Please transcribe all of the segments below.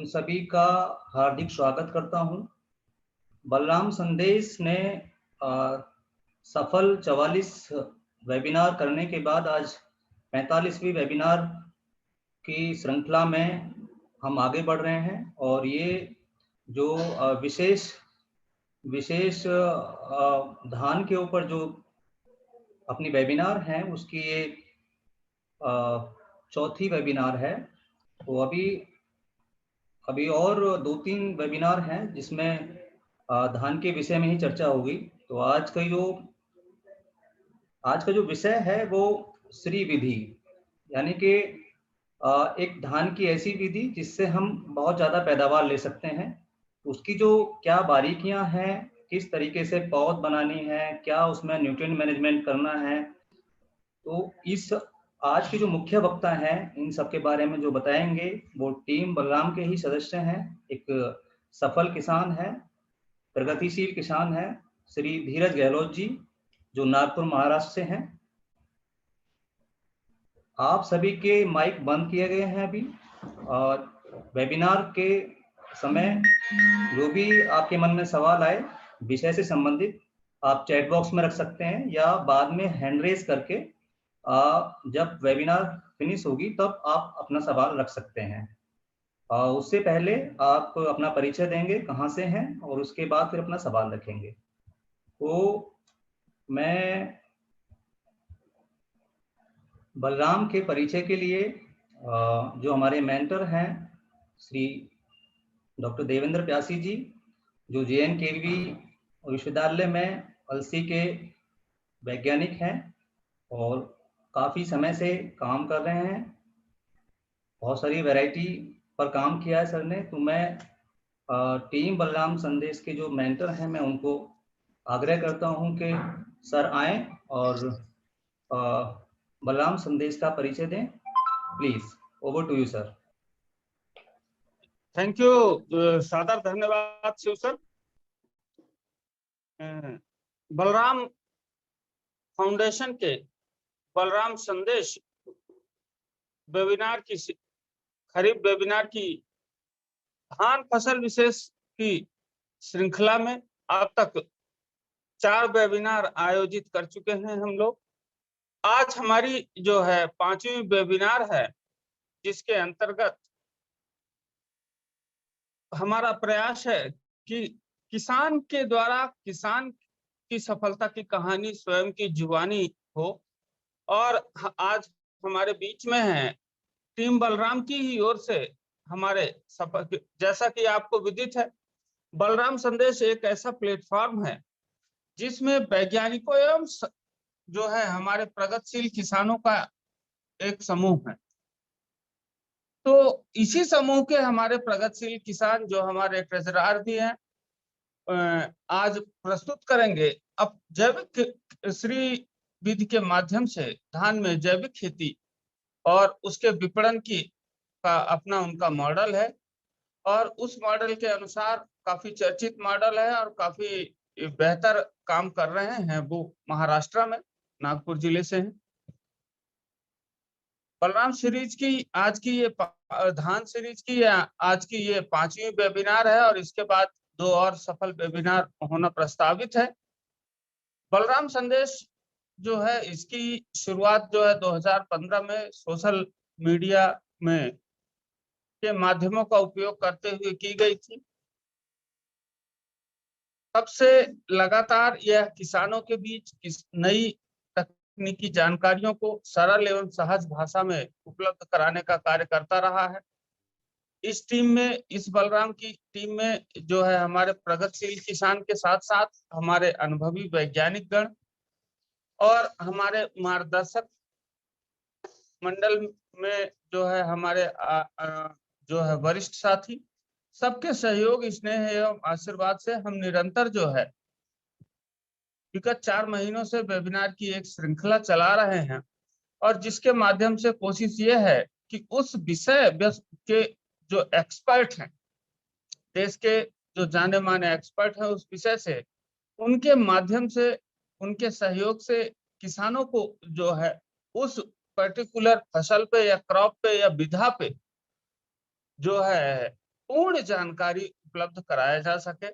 उन सभी का हार्दिक स्वागत करता हूं। बलराम संदेश ने सफल 44 वेबिनार करने के बाद आज 45वीं वेबिनार की श्रृंखला में हम आगे बढ़ रहे हैं और ये जो विशेष धान के ऊपर जो अपनी वेबिनार हैं उसकी ये चौथी वेबिनार है। तो अभी और 2-3 वेबिनार हैं जिसमें धान के विषय में ही चर्चा होगी। तो आज का जो विषय है वो श्री विधि, यानी कि एक धान की ऐसी विधि जिससे हम बहुत ज़्यादा पैदावार ले सकते हैं। उसकी जो क्या बारीकियां हैं, किस तरीके से पौध बनानी है, क्या उसमें न्यूट्रिएंट मैनेजमेंट करना है, तो इस आज के जो मुख्य वक्ता हैं इन सब के बारे में जो बताएंगे वो टीम बलराम के ही सदस्य हैं। एक सफल किसान है, प्रगतिशील किसान है, श्री धीरज गहलोत जी, जो नागपुर महाराष्ट्र से हैं। आप सभी के माइक बंद किए गए हैं अभी, और वेबिनार के समय जो भी आपके मन में सवाल आए विषय से संबंधित आप चैट बॉक्स में रख सकते हैं या बाद में हैंड रेज करके जब वेबिनार फिनिश होगी तब आप अपना सवाल रख सकते हैं। उससे पहले आप अपना परिचय देंगे, कहाँ से हैं, और उसके बाद फिर अपना सवाल रखेंगे। तो मैं बलराम के परिचय के लिए जो हमारे मेंटर हैं श्री डॉक्टर देवेंद्र प्यासी जी, जो JNKV विश्वविद्यालय में अलसी के वैज्ञानिक हैं और काफ़ी समय से काम कर रहे हैं, बहुत सारी वैरायटी पर काम किया है सर ने। तो मैं टीम बलराम संदेश के जो मेंटर हैं मैं उनको आग्रह करता हूं कि सर आएं और बलराम संदेश का परिचय दें। Please, over to you sir. Thank you, सादर धन्यवाद शिव सर। बलराम फाउंडेशन के बलराम संदेश वेबिनार की खरीफ वेबिनार की धान फसल विशेष की श्रृंखला में अब तक 4 वेबिनार आयोजित कर चुके हैं हम लोग। आज हमारी जो है 5वीं वेबिनार है, जिसके अंतर्गत हमारा प्रयास है कि किसान के द्वारा किसान की सफलता की कहानी स्वयं की जुबानी हो। और आज हमारे बीच में है टीम बलराम की ही ओर से हमारे सफल, जैसा कि आपको विदित है, बलराम संदेश एक ऐसा प्लेटफॉर्म है जिसमें वैज्ञानिकों एवं जो है हमारे प्रगतिशील किसानों का एक समूह है। तो इसी समूह के हमारे प्रगतिशील किसान जो हमारे ट्रेजरार भी हैं आज प्रस्तुत करेंगे अब जैविक श्री विधि के माध्यम से धान में जैविक खेती और उसके विपणन की का अपना उनका मॉडल है। और उस मॉडल के अनुसार काफी चर्चित मॉडल है और काफी बेहतर काम कर रहे हैं। वो महाराष्ट्र में नागपुर जिले से हैं। बलराम सीरीज की आज की ये धान सीरीज की आज की ये 5वीं वेबिनार है और इसके बाद 2 और सफल वेबिनार होना प्रस्तावित है। बलराम संदेश जो है इसकी शुरुआत जो है 2015 में सोशल मीडिया में के माध्यमों का उपयोग करते हुए की गई थी। तब से लगातार यह किसानों के बीच नई तकनीकी जानकारियों को सरल एवं सहज भाषा में उपलब्ध कराने का कार्य करता रहा है। इस टीम में, इस बलराम की टीम में जो है हमारे प्रगतिशील किसान के साथ साथ हमारे अनुभवी वैज्ञानिक गण और हमारे मार्गदर्शक मंडल में जो है हमारे जो है वरिष्ठ साथी, सबके सहयोग, स्नेह एवं आशीर्वाद से हम निरंतर जो है विगत 4 महीनों से वेबिनार की एक श्रृंखला चला रहे हैं और जिसके माध्यम से कोशिश ये है कि उस विषय के जो एक्सपर्ट हैं, देश के जो जाने माने एक्सपर्ट हैं उस विषय से, उनके माध्यम से, उनके सहयोग से किसानों को जो है उस पर्टिकुलर फसल पे या क्रॉप पे या विधा पे जो है पूर्ण जानकारी उपलब्ध कराया जा सके।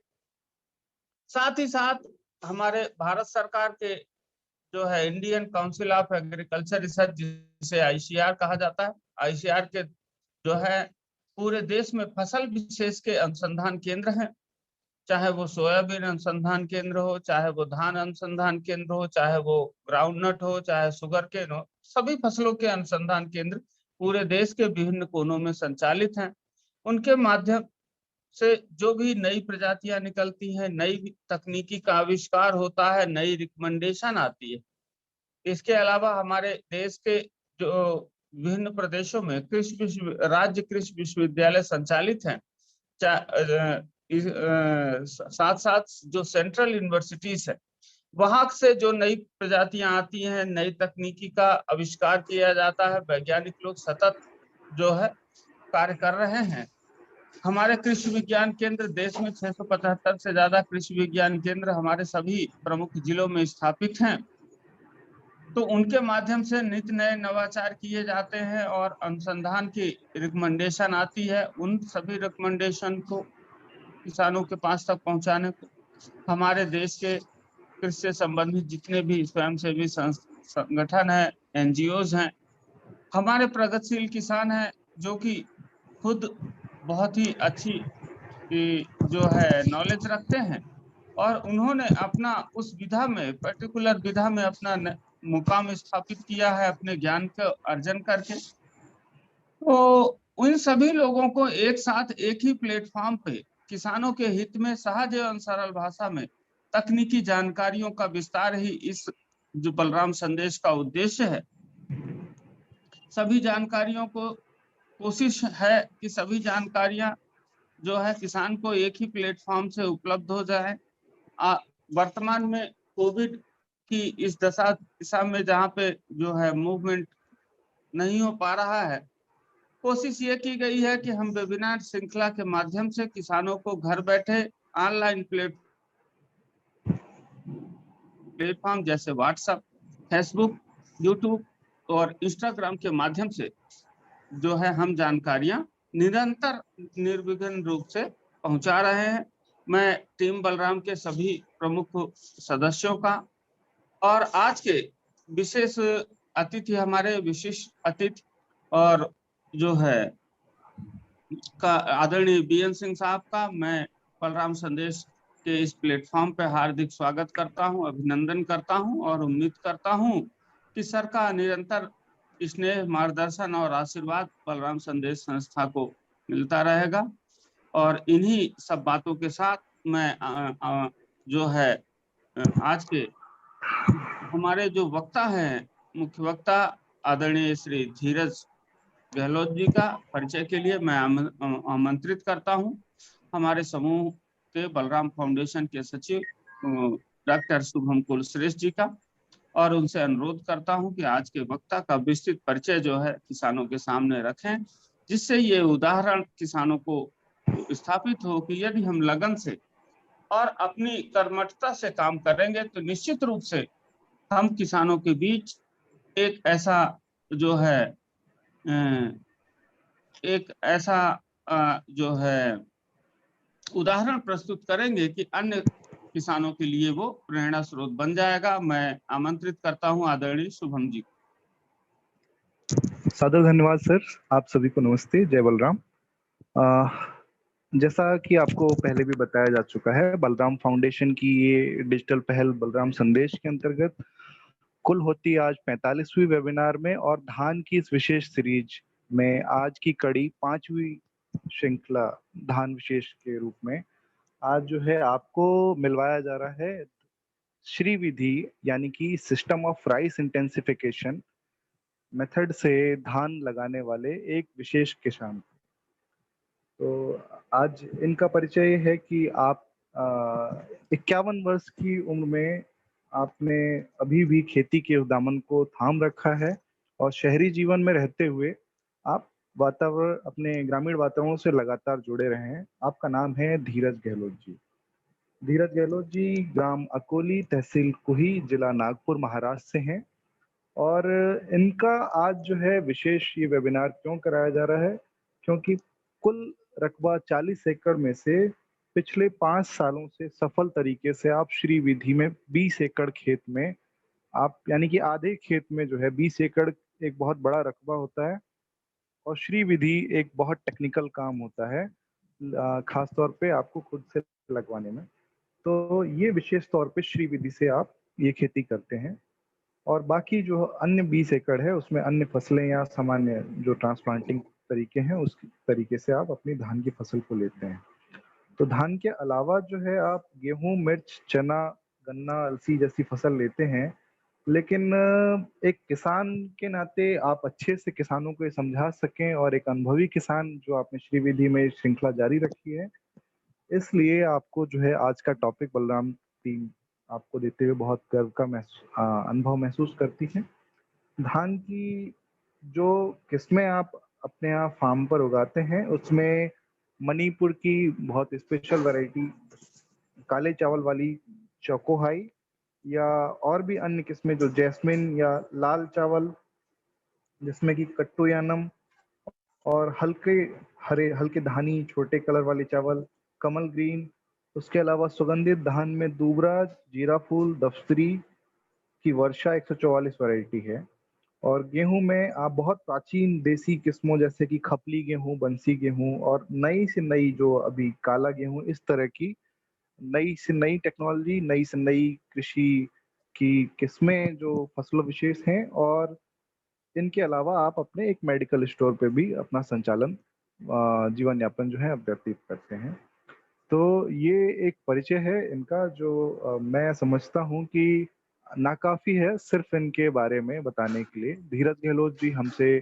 साथ ही साथ हमारे भारत सरकार के जो है Indian council of agriculture research, जिसे आईसीआर कहा जाता है, आईसीआर के जो है पूरे देश में फसल विशेष के अनुसंधान केंद्र हैं, चाहे वो सोयाबीन अनुसंधान केंद्र हो, चाहे वो धान अनुसंधान केंद्र हो, चाहे वो ग्राउंडनट हो, चाहे शुगर केन हो, सभी फसलों के अनुसंधान केंद्र पूरे देश के विभिन्न कोनों में संचालित हैं। उनके माध्यम से जो भी नई प्रजातियां निकलती हैं, नई तकनीकी का आविष्कार होता है, नई रिकमेंडेशन आती है। इसके अलावा हमारे देश के जो विभिन्न प्रदेशों में राज्य कृषि विश्वविद्यालय संचालित हैं, साथ साथ जो सेंट्रल यूनिवर्सिटीज है, वहां से जो नई प्रजातियां आती हैं, नई तकनीकी का आविष्कार किया जाता है, वैज्ञानिक लोग सतत जो है कार्य कर रहे हैं। हमारे कृषि विज्ञान केंद्र, देश में 675 से ज्यादा कृषि विज्ञान केंद्र हमारे सभी प्रमुख जिलों में स्थापित हैं। तो उनके माध्यम से नित्य नए नवाचार किए जाते हैं और अनुसंधान की रिकमेंडेशन आती है। उन सभी रिकमेंडेशन को किसानों के पास तक पहुंचाने को हमारे देश के कृषि से संबंधित जितने भी स्वयंसेवी संगठन है, एनजीओज हैं, हमारे प्रगतिशील किसान हैं, जो कि खुद बहुत ही अच्छी जो है नॉलेज रखते हैं और उन्होंने अपना उस विधा में, पर्टिकुलर विधा में अपना मुकाम स्थापित किया है अपने ज्ञान का अर्जन करके। तो उन सभी लोगों को एक साथ एक ही प्लेटफॉर्म पे किसानों के हित में सहज एवं सरल भाषा में तकनीकी जानकारियों का विस्तार ही इस जो बलराम संदेश का उद्देश्य है। सभी जानकारियों को कोशिश है कि सभी जानकारियां जो है किसान को एक ही प्लेटफॉर्म से उपलब्ध हो जाए। वर्तमान में कोविड की इस दिशा में जहाँ पे जो है मूवमेंट नहीं हो पा रहा है, कोशिश ये की गई है कि हम वेबिनार श्रृंखला के माध्यम से किसानों को घर बैठे ऑनलाइन प्लेटफॉर्म जैसे व्हाट्सएप, फेसबुक, यूट्यूब और इंस्टाग्राम के माध्यम से जो है हम जानकारियां निरंतर निर्विघ्न रूप से पहुंचा रहे हैं। मैं टीम बलराम के सभी प्रमुख सदस्यों का और आज के विशेष अतिथि, हमारे विशिष्ट अतिथि और जो है का आदरणीय बीएन सिंह साहब का मैं बलराम संदेश के इस प्लेटफॉर्म पे हार्दिक स्वागत करता हूं, अभिनंदन करता हूं और उम्मीद करता हूं कि सर का निरंतर स्नेह, मार्गदर्शन और आशीर्वाद बलराम संदेश संस्था को मिलता रहेगा। और इन्हीं सब बातों के साथ मैं जो है आज के हमारे जो वक्ता हैं, मुख्य वक्ता आदरणीय श्री धीरज गहलोत जी का परिचय के लिए मैं आमंत्रित करता हूं। हमारे समूह के बलराम फाउंडेशन के सचिव डॉक्टर शुभम कुलश्रेष्ठ जी का, और उनसे अनुरोध करता हूं कि आज के वक्ता का विस्तृत परिचय जो है किसानों के सामने रखें, जिससे ये उदाहरण किसानों को स्थापित हो कि यदि हम लगन से और अपनी कर्मठता से काम करेंगे तो निश्चित रूप से हम किसानों के बीच एक ऐसा जो है एक ऐसा जो है उदाहरण प्रस्तुत करेंगे कि अन्य किसानों के लिए वो प्रेरणा स्रोत बन जाएगा। मैं आमंत्रित करता हूं आदरणीय शुभम जी। सादर धन्यवाद सर, आप सभी को नमस्ते, जय बलराम। जैसा कि आपको पहले भी बताया जा चुका है, बलराम फाउंडेशन की ये डिजिटल पहल बलराम संदेश के अंतर्गत कुल होती आज 45वीं वेबिनार में, और धान की इस विशेष सीरीज में आज की कड़ी 5वीं श्रृंखला धान विशेष के रूप में आज जो है आपको मिलवाया जा रहा है श्री विधि, यानी कि system of rice intensification method से धान लगाने वाले एक विशेष किसान। तो आज इनका परिचय है कि आप 51 वर्ष की उम्र में आपने अभी भी खेती के दामन को थाम रखा है और शहरी जीवन में रहते हुए आप वातावरण, अपने ग्रामीण वातावरण से लगातार जुड़े रहे हैं। आपका नाम है धीरज गहलोत जी। धीरज गहलोत जी ग्राम अकोली, तहसील कुही, जिला नागपुर, महाराष्ट्र से हैं। और इनका आज जो है विशेष ये वेबिनार क्यों कराया जा रहा है, क्योंकि कुल रकबा 40 एकड़ में से पिछले 5 सालों से सफल तरीके से आप श्री विधि में 20 एकड़ खेत में आप, यानी कि आधे खेत में जो है 20 एकड़ एक बहुत बड़ा रकबा होता है। और श्री विधि एक बहुत टेक्निकल काम होता है, खास तौर पे आपको खुद से लगवाने में। तो ये विशेष तौर पे श्री विधि से आप ये खेती करते हैं। और बाकी जो अन्य 20 एकड़ है उसमें अन्य फसलें या सामान्य जो ट्रांसप्लांटिंग तरीके हैं उस तरीके से आप अपनी धान की फसल को लेते हैं। तो धान के अलावा जो है आप गेहूं, मिर्च, चना, गन्ना, अलसी जैसी फसल लेते हैं। लेकिन एक किसान के नाते आप अच्छे से किसानों को ये समझा सकें, और एक अनुभवी किसान जो आपने श्री विधि में श्रृंखला जारी रखी है, इसलिए आपको जो है आज का टॉपिक बलराम टीम आपको देते हुए बहुत गर्व का अनुभव महसूस करती है। धान की जो किस्में आप अपने यहाँ फार्म पर उगाते हैं उसमें मणिपुर की बहुत स्पेशल वैरायटी काले चावल वाली चौकोहाई, या और भी अन्य किस्में जो जैस्मिन या लाल चावल जिसमें कि कट्टू यानम, और हल्के धानी छोटे कलर वाले चावल कमल ग्रीन। उसके अलावा सुगंधित धान में दूबरा, जीरा फूल, दफ्तरी की वर्षा 144 वैरायटी है। और गेहूं में आप बहुत प्राचीन देसी किस्मों जैसे कि खपली गेहूं, बंसी गेहूं, और नई से नई जो अभी काला गेहूं, इस तरह की नई से नई टेक्नोलॉजी, नई से नई कृषि की किस्में जो फसलों विशेष हैं। और इनके अलावा आप अपने एक मेडिकल स्टोर पे भी अपना संचालन, जीवन यापन जो है व्यतीत करते हैं। तो ये एक परिचय है इनका जो मैं समझता हूँ कि नाकाफी है सिर्फ इनके बारे में बताने के लिए। धीरज गहलोत जी हमसे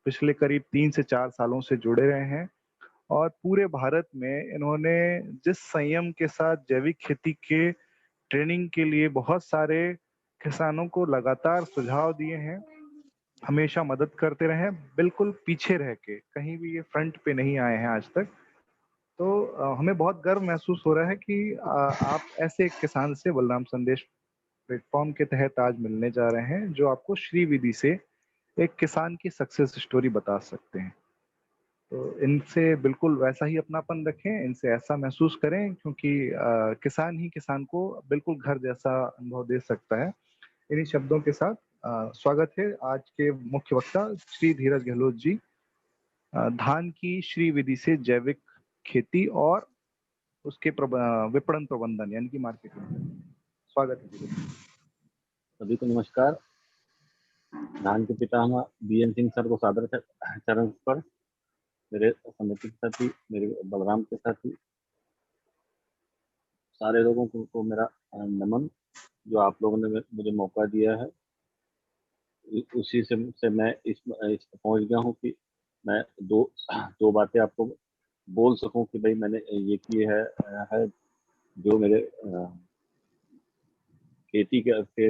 पिछले करीब 3 से 4 सालों से जुड़े रहे हैं, और पूरे भारत में इन्होंने जिस संयम के साथ जैविक खेती के ट्रेनिंग के लिए बहुत सारे किसानों को लगातार सुझाव दिए हैं, हमेशा मदद करते रहे हैं, बिल्कुल पीछे रह के, कहीं भी ये फ्रंट पे नहीं आए हैं आज तक। तो हमें बहुत गर्व महसूस हो रहा है कि आप ऐसे एक किसान से बलराम संदेश प्लेटफॉर्म के तहत आज मिलने जा रहे हैं जो आपको श्री विधि से एक किसान की सक्सेस स्टोरी बता सकते हैं। तो इनसे बिल्कुल वैसा ही अपनापन रखें, इनसे ऐसा महसूस करें, क्योंकि किसान ही किसान को बिल्कुल घर जैसा अनुभव दे सकता है। इन्हीं शब्दों के साथ स्वागत है आज के मुख्य वक्ता श्री धीरज गहलोत जी, धान की श्री विधि से जैविक खेती और उसके विपणन प्रबंधन यानी कि मार्केटिंग। स्वागत है धीरज। सभी को नमस्कार। धान के पितामह बीएन सिंह सर को सादर चरण पर, मेरे समिति के साथी, मेरे बलराम के साथी, सारे लोगों को मेरा नमन। जो आप लोगों ने मुझे मौका दिया है, उसी से मैं इस पहुंच गया हूं कि मैं दो बातें आपको बोल सकूं कि भाई मैंने ये किए है जो मेरे खेती के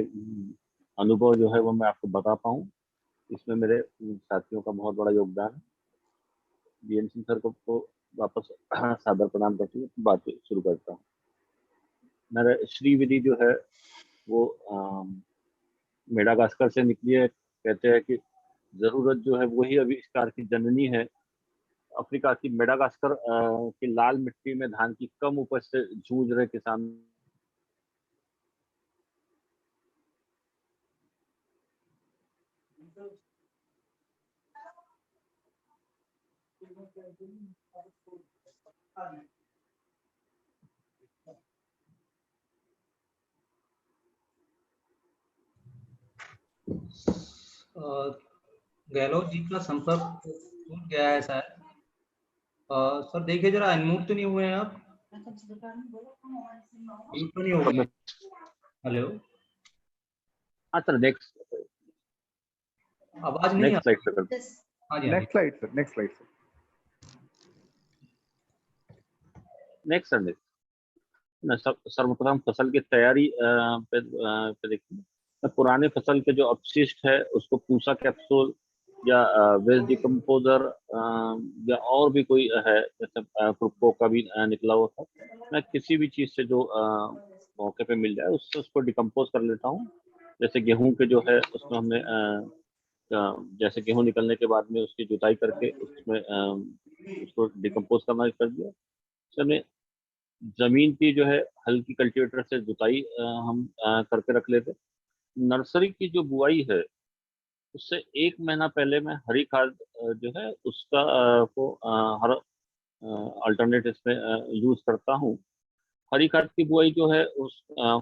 अनुभव जो है वो मैं आपको बता पाऊं। इसमें मेरे साथियों का बहुत बड़ा योगदान है। बीएन सिंह सर को वापस सादर प्रणाम करते हुए बात शुरू करता हूँ। मेरा श्री विधि जो है वो मेडागास्कर से निकली है। कहते हैं कि जरूरत जो है वही आविष्कार की जननी है। अफ्रीका की मेडागास्कर की लाल मिट्टी में धान की कम उपज से जूझ रहे किसान गहलोत जी का संपर्क टूट गया है शायद। सर देखिए जरा अनम्यूट तो नहीं हुए हैं आप? म्यूट तो नहीं हो गए? हेलो, हाँ सर, नेक्स्ट आवाज नहीं आ स्लाइड पे करते। हाँ जी, next slide sir, next slide sir. Next sir, सर्वप्रथम फसल की तैयारी पे देखिए। पुराने फसल के जो अपशिष्ट है उसको पूसा कैप्सूल या वेस्ट डिकम्पोजर या और भी कोई है, जैसे फ्रुक्टो का भी निकला हुआ था, मैं किसी भी चीज से जो मौके पे मिल जाए उससे उसको डिकम्पोज कर लेता हूँ। जैसे गेहूं के जो है उसमें हमने जैसे गेहूं निकलने के बाद में उसकी जुताई करके उसमें उसको डिकम्पोज करना कर दिया। फिर हमने जमीन की जो है हल्की कल्टीवेटर से जुताई हम करके रख लेते। नर्सरी की जो बुआई है उससे 1 महीना पहले मैं हरी खाद जो है उसका को हर अल्टरनेट इसमें यूज करता हूँ। हरी खाद की बुआई जो है उस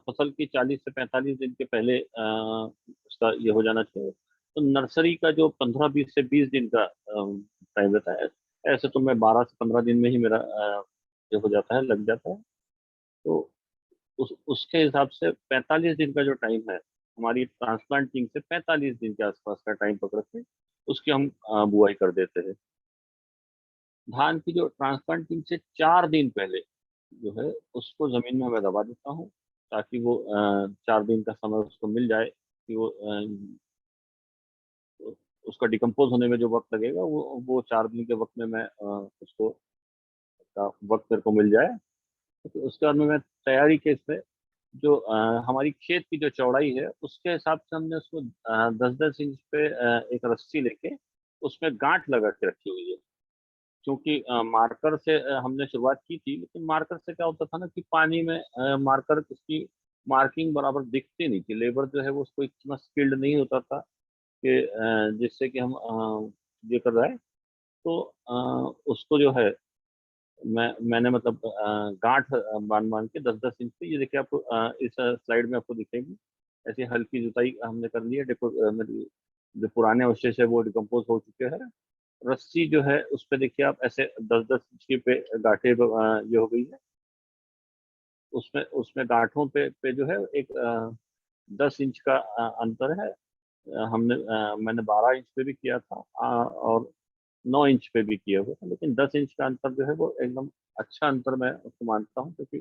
फसल की 40 से 45 दिन के पहले उसका ये हो जाना चाहिए। तो नर्सरी का जो 15-20 से 20 दिन का टाइम रहता है, ऐसे तो मैं 12 से 15 दिन में ही मेरा ये हो जाता है, लग जाता है। तो उसके हिसाब से 45 दिन का जो टाइम है, हमारी ट्रांसप्लांटिंग से 45 दिन के आसपास का टाइम पकड़ के उसकी हम बुआई कर देते हैं। धान की जो ट्रांसप्लांटिंग से 4 दिन पहले जो है उसको जमीन में मैं दबा देता हूँ, ताकि वो 4 दिन का समय उसको मिल जाए कि वो उसका डिकम्पोज होने में जो वक्त लगेगा वो 4 दिन के वक्त में मैं उसको का वक्त मेरे को मिल जाए। तो उसके बाद में मैं तैयारी के इसमें जो हमारी खेत की जो चौड़ाई है उसके हिसाब से हमने उसको 10-10 इंच पे एक रस्सी लेके उसमें गांठ लगा के रखी हुई है। क्योंकि मार्कर से हमने शुरुआत की थी, लेकिन मार्कर से क्या होता था ना कि पानी में मार्कर उसकी मार्किंग बराबर दिखती नहीं थी। लेबर जो है वो उसको इतना स्किल्ड नहीं होता था कि जिससे कि हम ये कर रहा है। तो उसको जो है मैंने मतलब गांठ बांध बांध के 10-10 इंच पे, ये देखिए आपको इस स्लाइड में आपको दिखेगी, ऐसी हल्की जुताई हमने कर ली है। मेरी जो पुराने अवशेष है वो डिकम्पोज हो चुके हैं। रस्सी जो है उस पे देखिए आप ऐसे 10-10 इंच की पे गांठें ये हो गई है। उसमें उसमें गांठों पे जो है एक 10 इंच का अंतर है। मैंने 12 इंच पे भी किया था और 9 इंच पे भी किया हुआ था, लेकिन 10 इंच का अंतर जो है वो एकदम अच्छा अंतर मैं उसको मानता हूँ, क्योंकि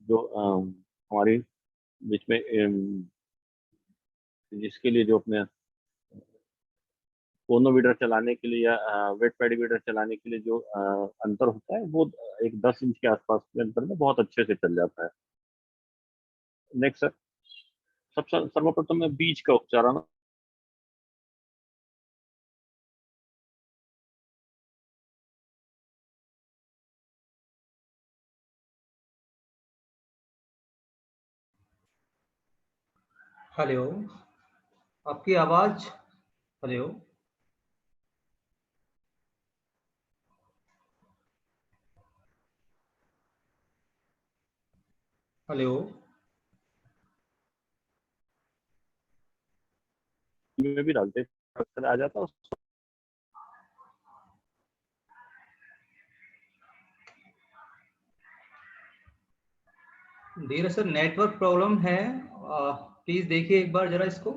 जो हमारी बीच में जिसके लिए जो अपने कोनो वीडर चलाने के लिए या वेट पैडी वीडर चलाने के लिए जो अंतर होता है वो एक 10 इंच के आसपास के अंतर में बहुत अच्छे से चल जाता है। नेक्स्ट सर, सबसे सर्वप्रथम मैं बीज का उपचारण। हेलो, आपकी आवाज, हेलो, हेलो, में भी डालते आ जाता है। धीरे सर नेटवर्क प्रॉब्लम है, प्लीज देखिए एक बार जरा इसको।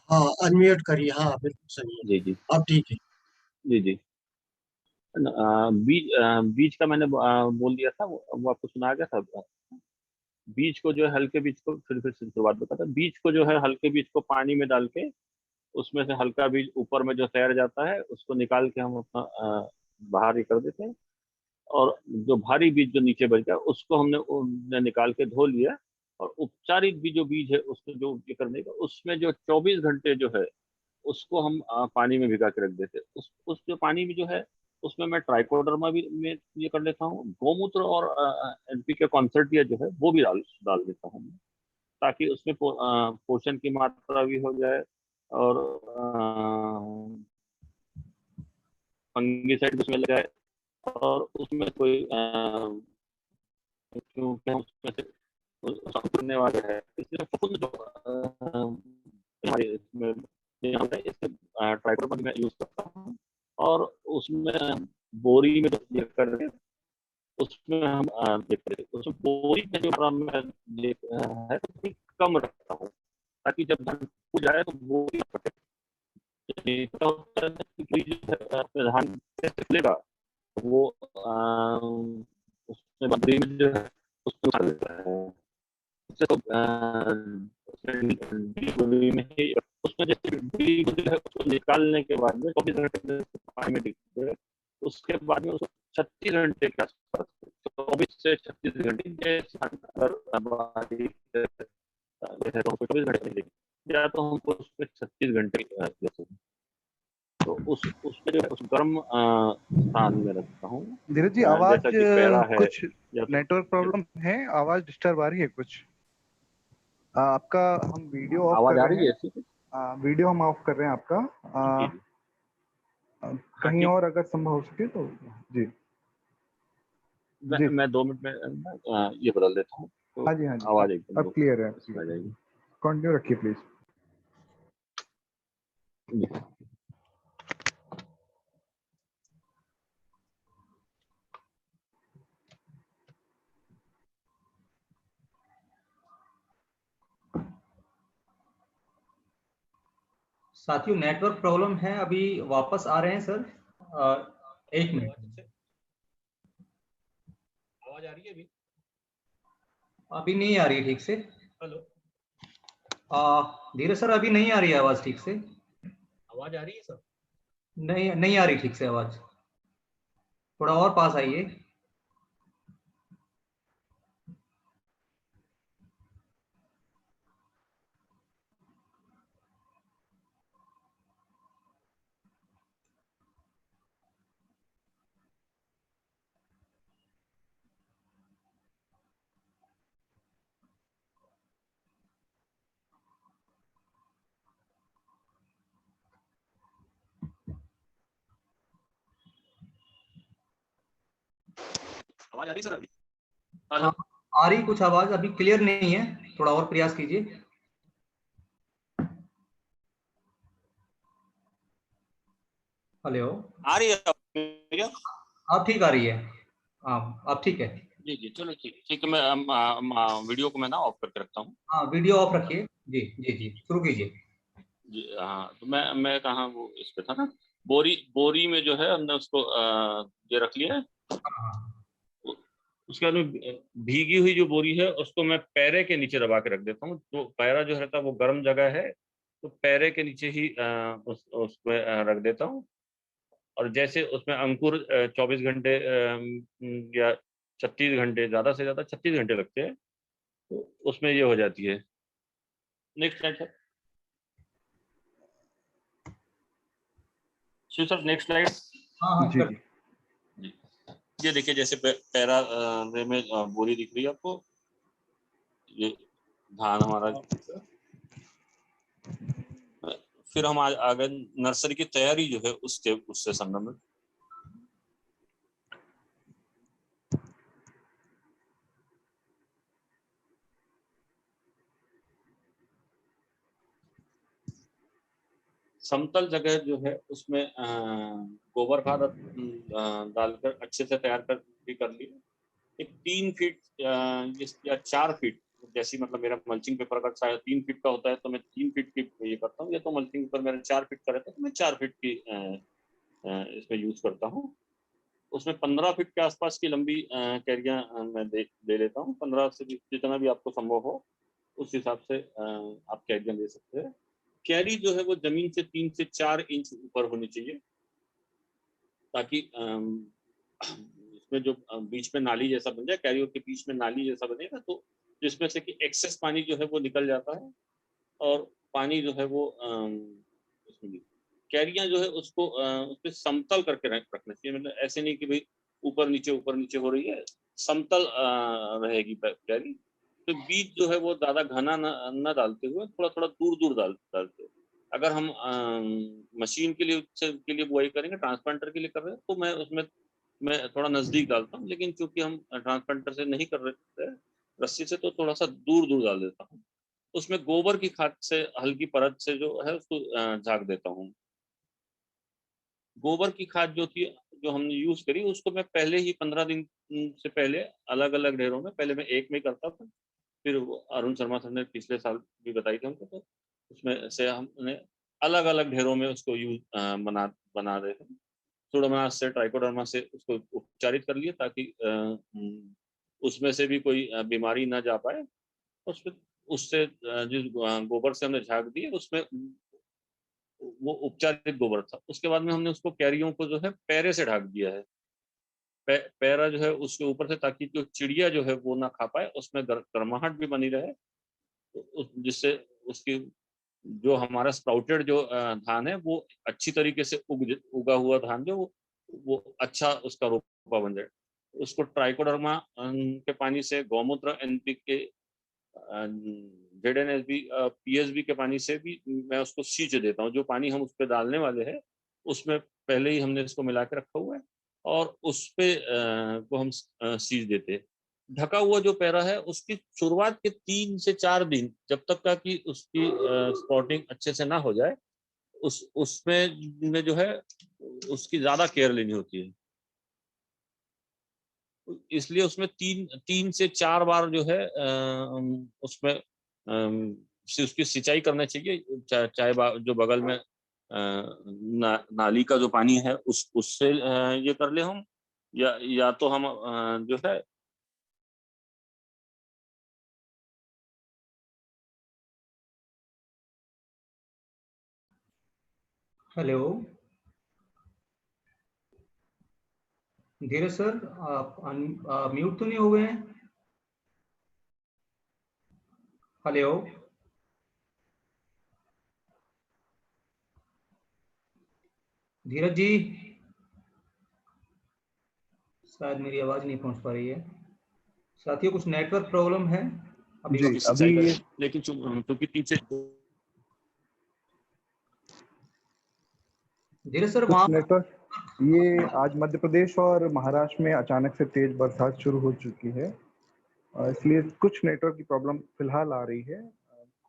हाँ, अनम्यूट करिए। हाँ, बिल्कुल सही है। जी जी अब ठीक है। जी जी। बीज का मैंने बोल दिया था, वो आपको सुना गया था। बीज को जो है हल्के बीज को फिर से शुरुआत बताता, बीज को जो है हल्के बीज को पानी में डाल के उसमें से हल्का बीज ऊपर में जो तैर जाता है उसको निकाल के हम अपना बाहर ही कर देते हैं। और जो भारी बीज जो नीचे बच गया उसको हमने निकाल के धो लिया। और उपचारित भी जो बीज है उसको जो ये करने का, उसमें जो 24 घंटे जो है उसको हम पानी में भिगा के रख देते हैं। उस जो पानी में जो है उसमें मैं ट्राइकोडर्मा भी में ये कर लेता हूँ, गौमूत्र और एनपीके कॉन्सर्टिया जो है वो भी डाल डाल देता हूँ, ताकि उसमें पोषण की मात्रा भी हो जाए और फंगीसाइड भी उसमें लग जाए। और उसमें कोई क्योंकि हम उसमें से करने वाले हैं, इसलिए फफूंद जो हमारे इसमें यहाँ पे इसके ट्राइकोडर्मा में यूज करता हूँ। और उसमें बोरी में जो ये कर रहे उसमें हम देख रहे उसमें बोरी में जो मात्रा में है थोड़ी कम रखता हूँ, ताकि जब धान फूल जाए तो वो भी फटे। क्या होता है कि कोई जो है धान कैसे फूलेगा वो उसमें बकरी में जो है उसको खा लेता है। उससे तो उसमें में ही उसमें जैसे जो है उसको निकालने के बाद में 24 घंटे पानी में डिग, उसके बाद में उसको 36 घंटे के आसपास, 24 से 36 घंटे जैसे अगर बारिश जैसे तो 24 घंटे या तो हमको उस पर 36 घंटे जैसे, तो उसमें जो है उस गर्म स्थान में रखता हूँ। धीरज जी आवाज जैसा कि पैरा है कुछ या तो नेटवर्क प्रॉब्लम है, आवाज डिस्टर्ब आ रही है कुछ। आपका हम वीडियो ऑफ आवाज कर आ रहे रही है हैं। ऐसी? वीडियो हम ऑफ कर रहे हैं आपका। जी जी। कहीं ठीक। और अगर संभव हो सके तो जी जी। मैं 2 मिनट में ये बदल देता हूँ, तो हाँ जी हाँ जी, आवाज एकदम अब क्लियर है, आ जाएगी। कंटिन्यू रखिए प्लीज। जी। साथियों नेटवर्क प्रॉब्लम है, अभी वापस आ रहे हैं सर। 1 मिनट। आवाज आ रही है अभी? अभी नहीं आ रही है ठीक से। हेलो, धीरज सर अभी नहीं आ रही है आवाज ठीक से। आवाज आ रही है सर? नहीं नहीं आ रही ठीक से आवाज, थोड़ा और पास आइए। आवाज आ रही है सर अभी? हाँ, आ रही कुछ आवाज, अभी क्लियर नहीं है, थोड़ा और प्रयास कीजिए। हेलो, आ रही है? अब ठीक आ रही है। हाँ अब ठीक है। जी जी, चलो ठीक ठीक है। मैं वीडियो को मैं ना ऑफ करके रखता हूँ। हाँ वीडियो ऑफ रखिए। जी जी जी, शुरू कीजिए। जी हाँ, तो मैं कहाँ वो इस पे था ना, बोरी बोरी में जो है हमने उसको ये रख लिया है। हाँ उसके बाद में भीगी हुई जो बोरी है उसको मैं पैरे के नीचे दबा के रख देता हूँ। तो पैरा जो रहता है वो गर्म जगह है, तो पैरे के नीचे ही उसमें रख देता हूँ। और जैसे उसमें अंकुर 24 घंटे या 36 घंटे, ज़्यादा से ज़्यादा 36 घंटे लगते हैं, तो उसमें ये हो जाती है। Next slide sir. Shiv sir next slide. हाँ हाँ जी कर। जी, ये देखिए जैसे पैरा में बोरी दिख रही है आपको, ये धान हमारा। फिर हम आगे नर्सरी की तैयारी जो है उससे संबंधित। समतल जगह जो है उसमें गोबर खाद डालकर अच्छे से तैयार कर लिया। एक 3 फीट या 4 फीट, जैसी मतलब मेरा मल्चिंग पेपर अगर शायद 3 फीट का होता है तो मैं 3 फीट की ये करता हूँ, या तो मल्चिंग पेपर मेरा 4 फीट का रहता है तो मैं 4 फीट की इसमें यूज करता हूँ। उसमें 15 फीट के आसपास की लंबी कैरियां मैं दे लेता हूँ। 15 से जितना भी आपको संभव हो उस हिसाब से आप कैरियां दे सकते हैं। कैरी जो है वो जमीन से 3 से 4 इंच ऊपर होनी चाहिए, ताकि इसमें जो बीच में नाली जैसा बन जाए, कैरियों के बीच में नाली जैसा बनेगा, तो जिसमें से कि एक्सेस पानी जो है वो निकल जाता है और पानी जो है वो उसमें कैरियां जो है उसको उस पर समतल करके रखना चाहिए। मतलब ऐसे नहीं कि भाई ऊपर नीचे हो रही है, समतल रहेगी कैरी। तो बीज जो है वो ज्यादा घना न डालते हुए थोड़ा थोड़ा दूर दूर डालते हुए। अगर हम मशीन के लिए बुआई करेंगे, ट्रांसप्लांटर के लिए कर रहे हैं, तो मैं थोड़ा नजदीक डालता हूँ, लेकिन चूंकि हम ट्रांसप्लांटर से नहीं कर रहे थे, रस्सी से, तो थोड़ा सा दूर दूर डाल देता हूँ। उसमें गोबर की खाद से हल्की परत से जो है उसको झाग देता हूँ। गोबर की खाद जो हमने यूज करी, उसको मैं पहले ही 15 दिन से पहले अलग अलग ढेरों में, पहले मैं एक में करता था, फिर अरुण शर्मा सर ने पिछले साल भी बताई थी हमको, तो उसमें से हमने अलग अलग ढेरों में उसको यूज बना रहे थे। सुडोमोनास से, ट्राइकोडर्मा से उसको उपचारित कर लिए, ताकि उसमें से भी कोई बीमारी ना जा पाए। उसमें उससे जिस गोबर से हमने झाग दिए उसमें वो उपचारित गोबर था। उसके बाद में हमने उसको कैरियों को जो है पैरे से ढक दिया है। पैरा जो है उसके ऊपर से, ताकि जो चिड़िया जो है वो ना खा पाए, उसमें गर्माहट भी बनी रहे, तो जिससे उसकी जो हमारा स्प्राउटेड जो धान है वो अच्छी तरीके से उगा हुआ धान जो वो अच्छा उसका रोपा बन जाए। उसको ट्राइकोडर्मा के पानी से, गौमूत्र, NPK, ZNSB, PSB के पानी से भी मैं उसको सींच देता हूँ। जो पानी हम उस पर डालने वाले हैं उसमें पहले ही हमने इसको मिला के रखा हुआ है और उस पे को हम सींच देते हैं। ढका हुआ जो पैरा है उसकी शुरुआत के 3 से 4 दिन, जब तक का कि उसकी स्पॉटिंग अच्छे से ना हो जाए, उसमें जो है उसकी ज्यादा केयर लेनी होती है। इसलिए उसमें 3 से 4 बार जो है उसमें उसकी सिंचाई करना चाहिए। चाहे जो बगल में नाली का जो पानी है उससे ये कर ले हम, या तो हम जो है हेलो धीरज सर, आप म्यूट तो नहीं हो गए हैं? हेलो धीरज जी, शायद मेरी आवाज नहीं पहुंच पा रही है। साथियों, कुछ नेटवर्क प्रॉब्लम है अभी। जी, अभी लेकिन क्योंकि पीछे धीरज सर, कुछ वहाँ नेटवर्क, ये आज मध्य प्रदेश और महाराष्ट्र में अचानक से तेज बरसात शुरू हो चुकी है, इसलिए कुछ नेटवर्क की प्रॉब्लम फिलहाल आ रही है।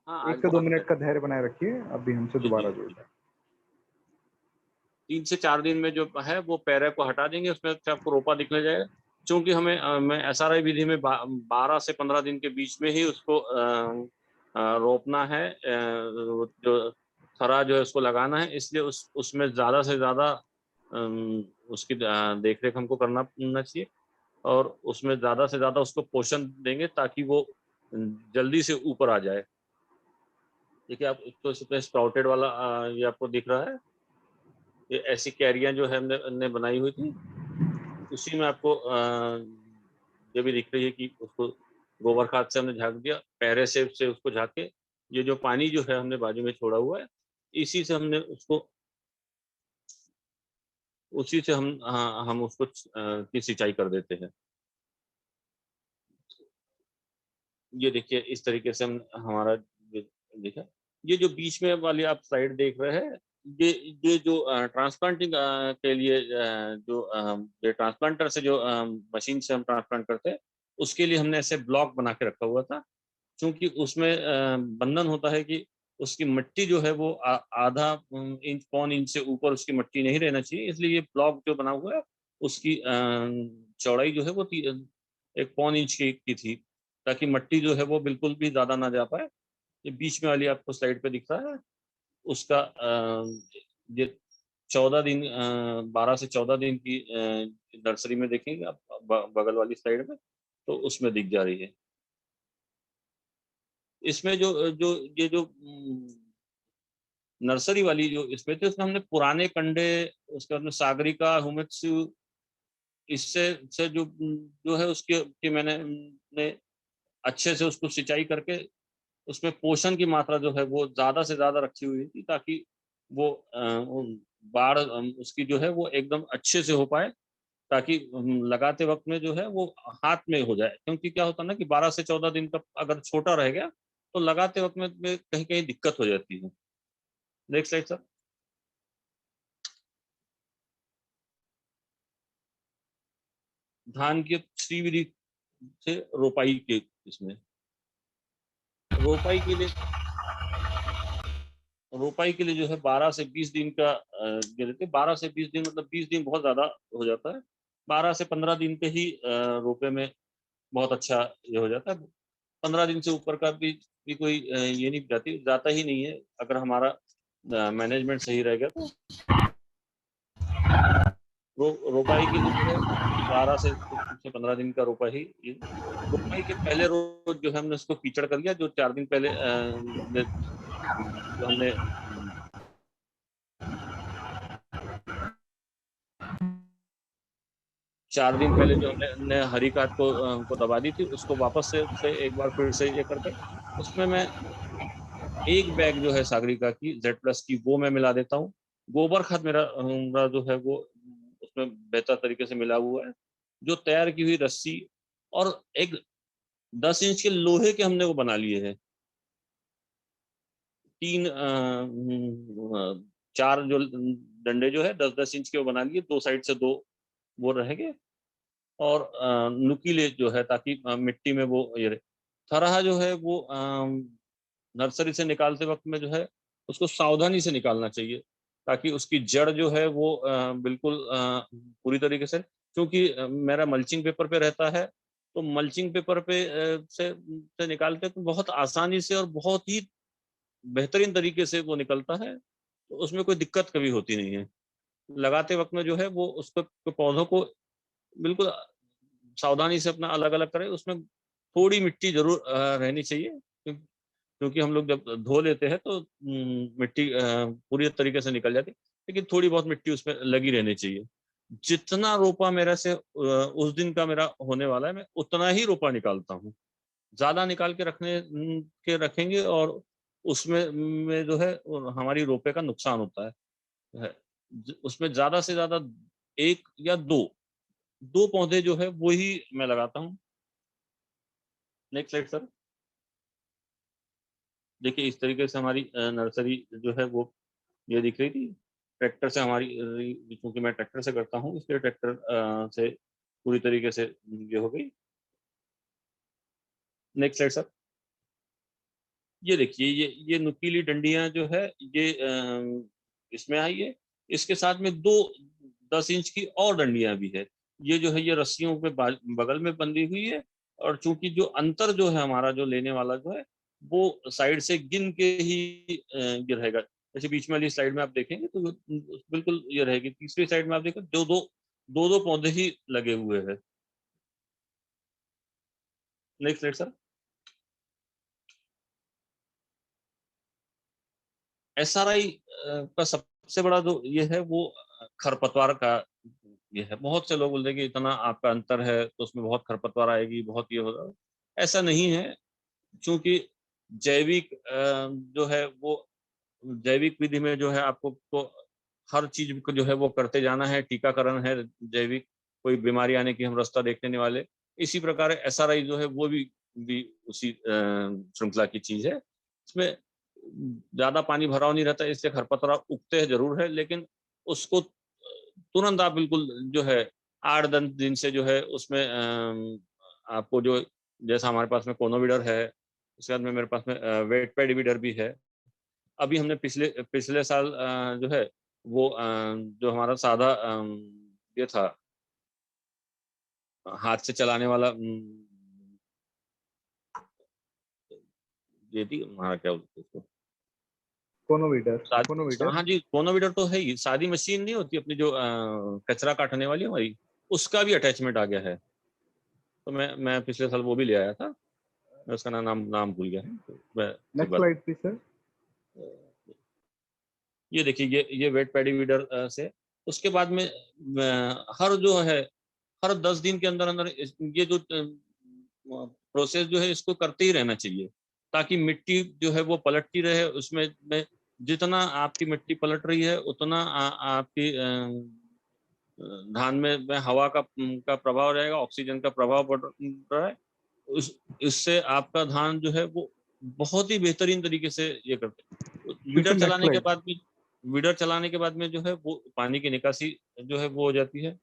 1 से 2 मिनट का धैर्य बनाए रखिए, अभी हमसे दोबारा जुड़ जाए। 3 से 4 दिन में जो है वो पैरे को हटा देंगे, उसमें आपको रोपा दिखने जाएगा। क्योंकि हमें मैं SRI विधि में 12 से 15 दिन के बीच में ही उसको रोपना है, जो थरा जो है उसको लगाना है। इसलिए उसमें ज़्यादा से ज़्यादा उसकी देख रेख हमको करना चाहिए और उसमें ज़्यादा से ज़्यादा उसको पोषण देंगे ताकि वो जल्दी से ऊपर आ जाए। देखिए आप तो इसमें स्प्राउटेड वाला ये आपको दिख रहा है, ये ऐसी कैरियां जो है हमने बनाई हुई थी, उसी में आपको ये भी दिख रही है कि उसको गोबर खाद से हमने झाँक दिया, पैरे से उसको झाँक के ये जो पानी जो है हमने बाजू में छोड़ा हुआ है, इसी से हमने उसको उसी से हम उसको की सिंचाई कर देते हैं। ये देखिए इस तरीके से हम हमारा देखा। ये जो बीच में वाली आप स्लाइड देख रहे हैं, ये जो ट्रांसप्लांटिंग के लिए जो ये ट्रांसप्लांटर से जो मशीन से हम ट्रांसप्लांट करते हैं, उसके लिए हमने ऐसे ब्लॉक बना के रखा हुआ था। क्योंकि उसमें बंधन होता है कि उसकी मिट्टी जो है वो आधा इंच, पौन इंच से ऊपर उसकी मिट्टी नहीं रहना चाहिए। इसलिए ये ब्लॉक जो बना हुआ है उसकी चौड़ाई जो है वो 1 पौन इंच की थी, ताकि मिट्टी जो है वो बिल्कुल भी ज्यादा ना जा पाए। ये बीच में वाली आपको स्लाइड पे दिख रहा है, उसका ये 14 दिन 12 से 14 दिन की नर्सरी में देखेंगे आप बगल वाली स्लाइड में, तो उसमें दिख जा रही है। इसमें जो जो ये जो नर्सरी वाली जो इसमें थे, उसमें हमने पुराने कंडे, उसके बाद में सागरिका, हुमित्सु, इससे से जो है उसके मैंने अच्छे से उसको सिंचाई करके उसमें पोषण की मात्रा जो है वो ज्यादा से ज्यादा रखी हुई थी, ताकि वो बाढ़ उसकी जो है वो एकदम अच्छे से हो पाए, ताकि लगाते वक्त में जो है वो हाथ में हो जाए। क्योंकि क्या होता है ना कि 12 से 14 दिन का अगर छोटा रह गया तो लगाते वक्त में कहीं कहीं दिक्कत हो जाती है। Next slide sir. धान की श्रीविधि से रोपाई के इसमें रोपाई के लिए जो है 12 से 20 दिन का ये लेते हैं। 12 से 20 दिन मतलब 20 दिन बहुत ज्यादा हो जाता है। 12 से 15 दिन के ही रोपे में बहुत अच्छा ये हो जाता है। 15 दिन से ऊपर का भी कोई ये नहीं जाता ही नहीं है, अगर हमारा मैनेजमेंट सही रहेगा तो। रोपाई के लिए 12 से 15 दिन का रोपा ही। रोपाई के पहले रोज जो है हमने उसको कीचड़ कर दिया। जो 4 दिन पहले जो हमने 4 दिन पहले जो हमने हरी खाद को दबा दी थी, उसको वापस से एक बार फिर से ये करके उसमें मैं 1 बैग जो है सागरिका की Z+ की वो मैं मिला देता हूँ। गोबर खाद मेरा जो है वो उसमें बेहतर तरीके से मिला हुआ है। जो तैयार की हुई रस्सी और एक 10 इंच के लोहे के हमने वो बना लिए हैं। 4 जो डंडे जो है 10-10 इंच के वो बना लिए, 2 साइड से 2 वो रहेंगे और नुकीले जो है ताकि मिट्टी में वो ये रहे। थरहा जो है वो नर्सरी से निकालते वक्त में जो है उसको सावधानी से निकालना चाहिए ताकि उसकी जड़ जो है वो बिल्कुल पूरी तरीके से, क्योंकि मेरा मल्चिंग पेपर पे रहता है, तो मल्चिंग पेपर पे से निकालते तो बहुत आसानी से और बहुत ही बेहतरीन तरीके से वो निकलता है, तो उसमें कोई दिक्कत कभी होती नहीं है। लगाते वक्त में जो है वो उसको पौधों को बिल्कुल सावधानी से अपना अलग-अलग करें, उसमें थोड़ी मिट्टी ज़रूर रहनी चाहिए क्योंकि हम लोग जब धो लेते हैं तो मिट्टी पूरी तरीके से निकल जाती है, लेकिन थोड़ी बहुत मिट्टी उसमें लगी रहनी चाहिए। जितना रोपा मेरे से उस दिन का मेरा होने वाला है, मैं उतना ही रोपा निकालता हूँ। ज़्यादा निकाल के के रखेंगे और उसमें में जो है हमारी रोपे का नुकसान होता है। उसमें ज़्यादा से ज़्यादा 1 या 2 पौधे जो है वो ही मैं लगाता हूँ। Next slide sir. देखिए इस तरीके से हमारी नर्सरी जो है वो ये दिख रही थी। ट्रैक्टर से क्योंकि मैं ट्रैक्टर से करता हूँ इसलिए ट्रैक्टर से पूरी तरीके से ये हो गई। Next slide sir. ये देखिए ये नुकीली डंडियां जो है ये इसमें आई है। इसके साथ में 2 10 इंच की और डंडियां भी है। ये जो है ये रस्सियों पे बगल में बंधी हुई है और चूंकि जो अंतर जो है हमारा जो लेने वाला जो है वो साइड से गिन के ही ये रहेगा। जैसे बीच में वाली स्लाइड में आप देखेंगे तो बिल्कुल ये रहेगी। तीसरी साइड में आप देखें दो पौधे ही लगे हुए हैं। Next slide sir. SRI का सबसे बड़ा जो ये है वो खरपतवार का ये है। बहुत से लोग बोलते हैं कि इतना आपका अंतर है तो उसमें बहुत खरपतवार आएगी, बहुत ये होगा। ऐसा नहीं है, क्योंकि जैविक जो है वो जैविक विधि में जो है आपको तो हर चीज को जो है वो करते जाना है। टीकाकरण है जैविक, कोई बीमारी आने की हम रास्ता देखने नहीं वाले। इसी प्रकार SRI जो है वो भी उसी श्रृंखला की चीज है। इसमें ज्यादा पानी भराव नहीं रहता, इससे खरपतवार उगते हैं जरूर है, लेकिन उसको तुरंत आप बिल्कुल जो है 8-10 दिन से जो है उसमें आपको जो जैसा हमारे पास में कोनोवीडर है, उसके बाद में मेरे पास में वेट पैडीवीडर भी है। अभी हमने पिछले साल जो है वो जो हमारा सादा ये था हाथ से चलाने वाला ये थी हमारा क्या बोलते उसको कोनोवीडर। हाँ जी कोनोवीडर तो है ही। सादी मशीन नहीं होती अपनी जो कचरा काटने वाली हमारी, उसका भी अटैचमेंट आ गया है। तो मैं पिछले साल वो भी ले आया था। मैं उसका नाम भूल गया है। Next slide please sir. ये देखिए ये वेट पैडीवीडर से उसके बाद में हर जो है हर 10 दिन के अंदर अंदर ये जो प्रोसेस जो है इसको करते ही रहना चाहिए ताकि मिट्टी जो है वो पलटती रहे। उसमें में जितना आपकी मिट्टी पलट रही है उतना आपकी धान में हवा का प्रभाव रहेगा, ऑक्सीजन का प्रभाव पड़ रहा है। इससे आपका धान जो है वो बहुत ही बेहतरीन तरीके से ये करते हैं। वीडर चलाने के बाद में जो है वो पानी की निकासी जो है वो हो जाती है।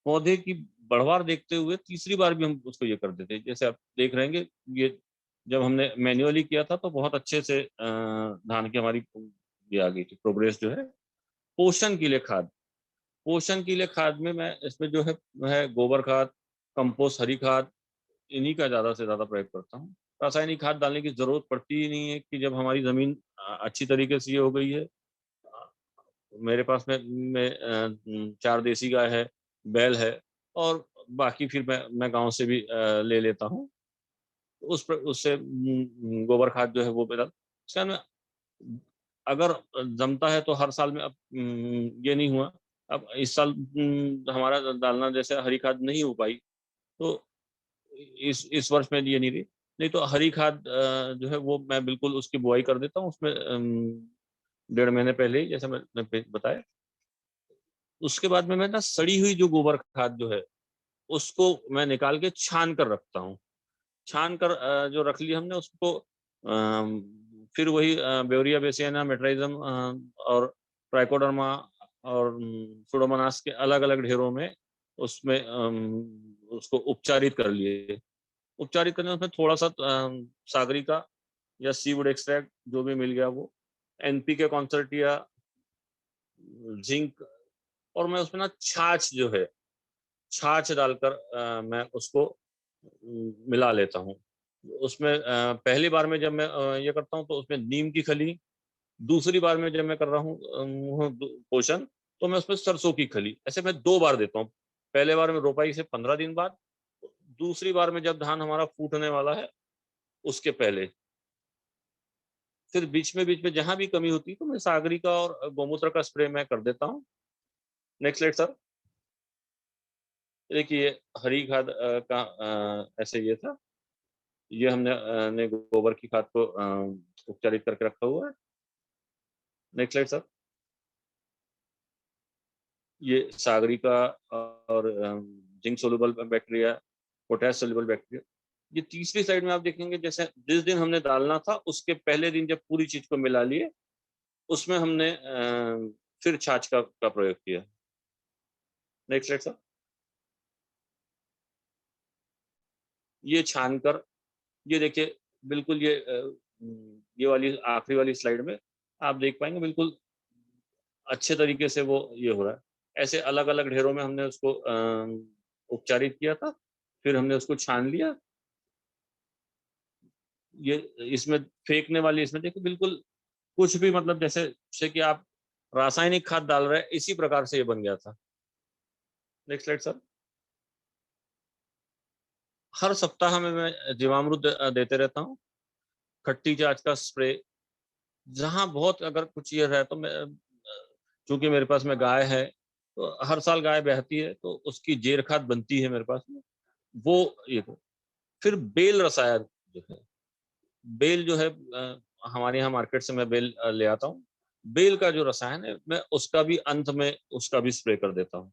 पौधे की बढ़वार देखते हुए तीसरी बार भी हम उसको ये कर देते हैं। जैसे आप देख रहे हैं ये जब हमने मैन्युअली किया था तो बहुत अच्छे से धान की हमारी ये आ गई थी प्रोग्रेस जो है। पोषण के लिए खाद, पोषण के लिए खाद में मैं इसमें जो है गोबर खाद, कंपोस्ट, हरी खाद, इन्हीं का ज्यादा से ज्यादा प्रयोग करता हूँ। रासायनिक खाद डालने की जरूरत पड़ती ही नहीं है कि जब हमारी जमीन अच्छी तरीके से ये हो गई है। मेरे पास में 4 देसी गाय है, बैल है और बाकी फिर मैं गांव से भी ले लेता हूँ। उससे गोबर खाद जो है वो मेरा उसके बाद में अगर जमता है तो हर साल में अब ये नहीं हुआ। अब इस साल हमारा डालना जैसे हरी खाद नहीं हो पाई तो इस वर्ष में ये नहीं रही। नहीं तो हरी खाद जो है वो मैं बिल्कुल उसकी बुआई कर देता हूँ उसमें 1.5 महीने पहले ही, जैसे मैंने बताया। उसके बाद में मैं ना सड़ी हुई जो गोबर खाद जो है उसको मैं निकाल के छान कर रखता हूँ। छान कर जो रख ली हमने उसको फिर वही ब्योरिया बेसियाना, मेट्राइजम और ट्राइकोडर्मा और सुडोमोनास के अलग अलग ढेरों में उसमें उसको उपचारित कर लिए। उपचारित करने में उसमें थोड़ा सा सागरिका या सीवुड एक्सट्रैक्ट जो भी मिल गया वो, एनपीके कॉन्सर्ट या जिंक, और मैं उसमें ना छाछ जो है छाछ डालकर मैं उसको मिला लेता हूँ। उसमें पहली बार में जब मैं ये करता हूँ तो उसमें नीम की खली, दूसरी बार में जब मैं कर रहा हूँ पोषण तो मैं उसमें सरसों की खली, ऐसे मैं 2 बार देता हूँ। पहले बार में रोपाई से 15 दिन बाद, दूसरी बार में जब धान हमारा फूटने वाला है उसके पहले। फिर बीच में जहां भी कमी होती है तो मैं सागरिका और गौमूत्र का स्प्रे मैं कर देता हूँ। Next slide sir. देखिए हरी खाद का ऐसे ये था, ये हमने गोबर की खाद को उपचारित करके रखा हुआ है। Next slide sir. ये सागरिका और zinc soluble bacteria, potash soluble bacteria. ये तीसरी साइड में आप देखेंगे जैसे जिस दिन हमने डालना था उसके पहले दिन जब पूरी चीज को मिला लिए उसमें हमने फिर छाछ का प्रयोग किया। Next slide sir. ये छान कर, ये देखिए बिल्कुल ये वाली आखिरी वाली स्लाइड में आप देख पाएंगे बिल्कुल अच्छे तरीके से वो ये हो रहा है। ऐसे अलग अलग ढेरों में हमने उसको उपचारित किया था, फिर हमने उसको छान लिया। ये इसमें फेंकने वाली, इसमें देखिए बिल्कुल कुछ भी मतलब जैसे कि आप रासायनिक खाद डाल रहे हैं इसी प्रकार से ये बन गया था। Next slide sir. हर सप्ताह में मैं जीवामृत देते रहता हूँ, खट्टी जांच का स्प्रे। जहां बहुत अगर कुछ ये है तो मैं, चूंकि मेरे पास में गाय है तो हर साल गाय बहती है तो उसकी जेर खाद बनती है मेरे पास में, वो ये को। फिर बेल रसायन जो है, बेल जो है हमारे यहाँ मार्केट से मैं बेल ले आता हूँ। बेल का जो रसायन है मैं उसका भी अंत में उसका भी स्प्रे कर देता हूँ।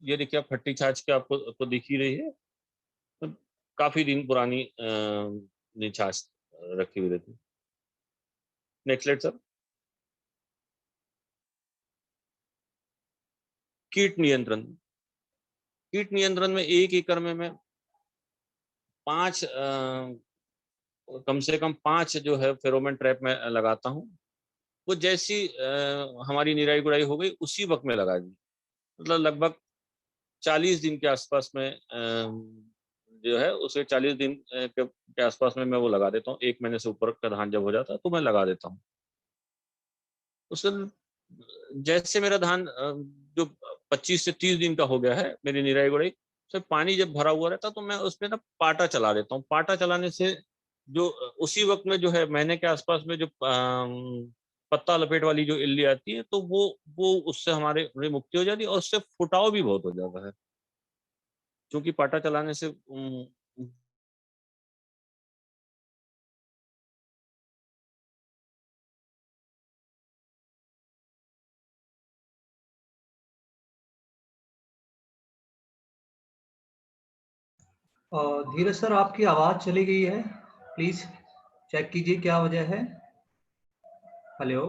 ये देखिए आप खट्टी छाछ की आपको दिख ही रही है, तो काफी दिन पुरानी छाछ रखी हुई रहती है। Next slide sir. कीट नियंत्रण। कीट नियंत्रण में 1 एकड़ में मैं 5 कम से कम 5 जो है फेरोमोन ट्रैप में लगाता हूँ। वो जैसी हमारी निराई गुड़ाई हो गई उसी वक्त में लगा दी, मतलब लगभग 40 दिन के आसपास में जो है उसे 40 दिन के आसपास में मैं वो लगा देता हूँ। 1 महीने से ऊपर का धान जब हो जाता है तो मैं लगा देता हूँ। उसके जैसे मेरा धान जो 25 से 30 दिन का हो गया है, मेरी निराई गुड़ाई से पानी जब भरा हुआ रहता तो मैं उसमें ना पाटा चला देता हूँ। पाटा चलाने से जो उसी वक्त में जो है महीने के आसपास में जो पत्ता लपेट वाली जो इल्ली आती है तो वो उससे हमारे मुक्ति हो जाती है और उससे फुटाव भी बहुत हो जाता है, क्योंकि पाटा चलाने से धीरज सर आपकी आवाज चली गई है, प्लीज चेक कीजिए क्या वजह है। हेलो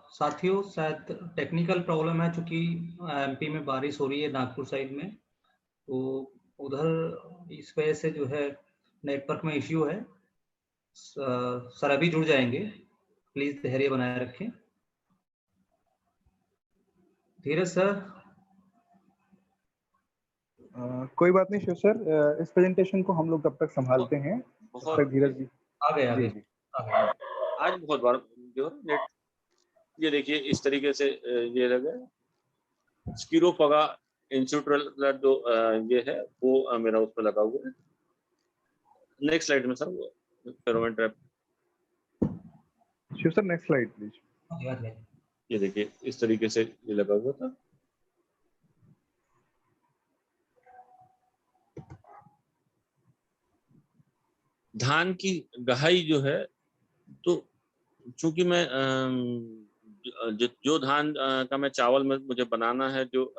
साथियों, शायद टेक्निकल प्रॉब्लम है, चूंकि एमपी में बारिश हो रही है नागपुर साइड में, तो उधर इस वजह से जो है नेटवर्क में इश्यू है। सर अभी जुड़ जाएंगे, प्लीज धैर्य बनाए रखें। धीरज सर। कोई बात नहीं शिव सर, इस प्रेजेंटेशन को हम लोग तब तक संभालते हैं, तब तक धीरज जी आ गए जी जी। आज बहुत बार जो नेट, ये देखिए इस तरीके से ये लगे स्कीरोफगा इंस्टीट्यूट जो ये है वो मेरा उस पर लगा हुआ है। नेक्स्ट स्लाइड में सर वो pheromone trap. Shiv sir next slide please. ये देखिए इस तरीके से ये लगा हुआ था। धान की गहाई जो है, तो चूंकि मैं जो धान का मैं चावल में मुझे बनाना है, जो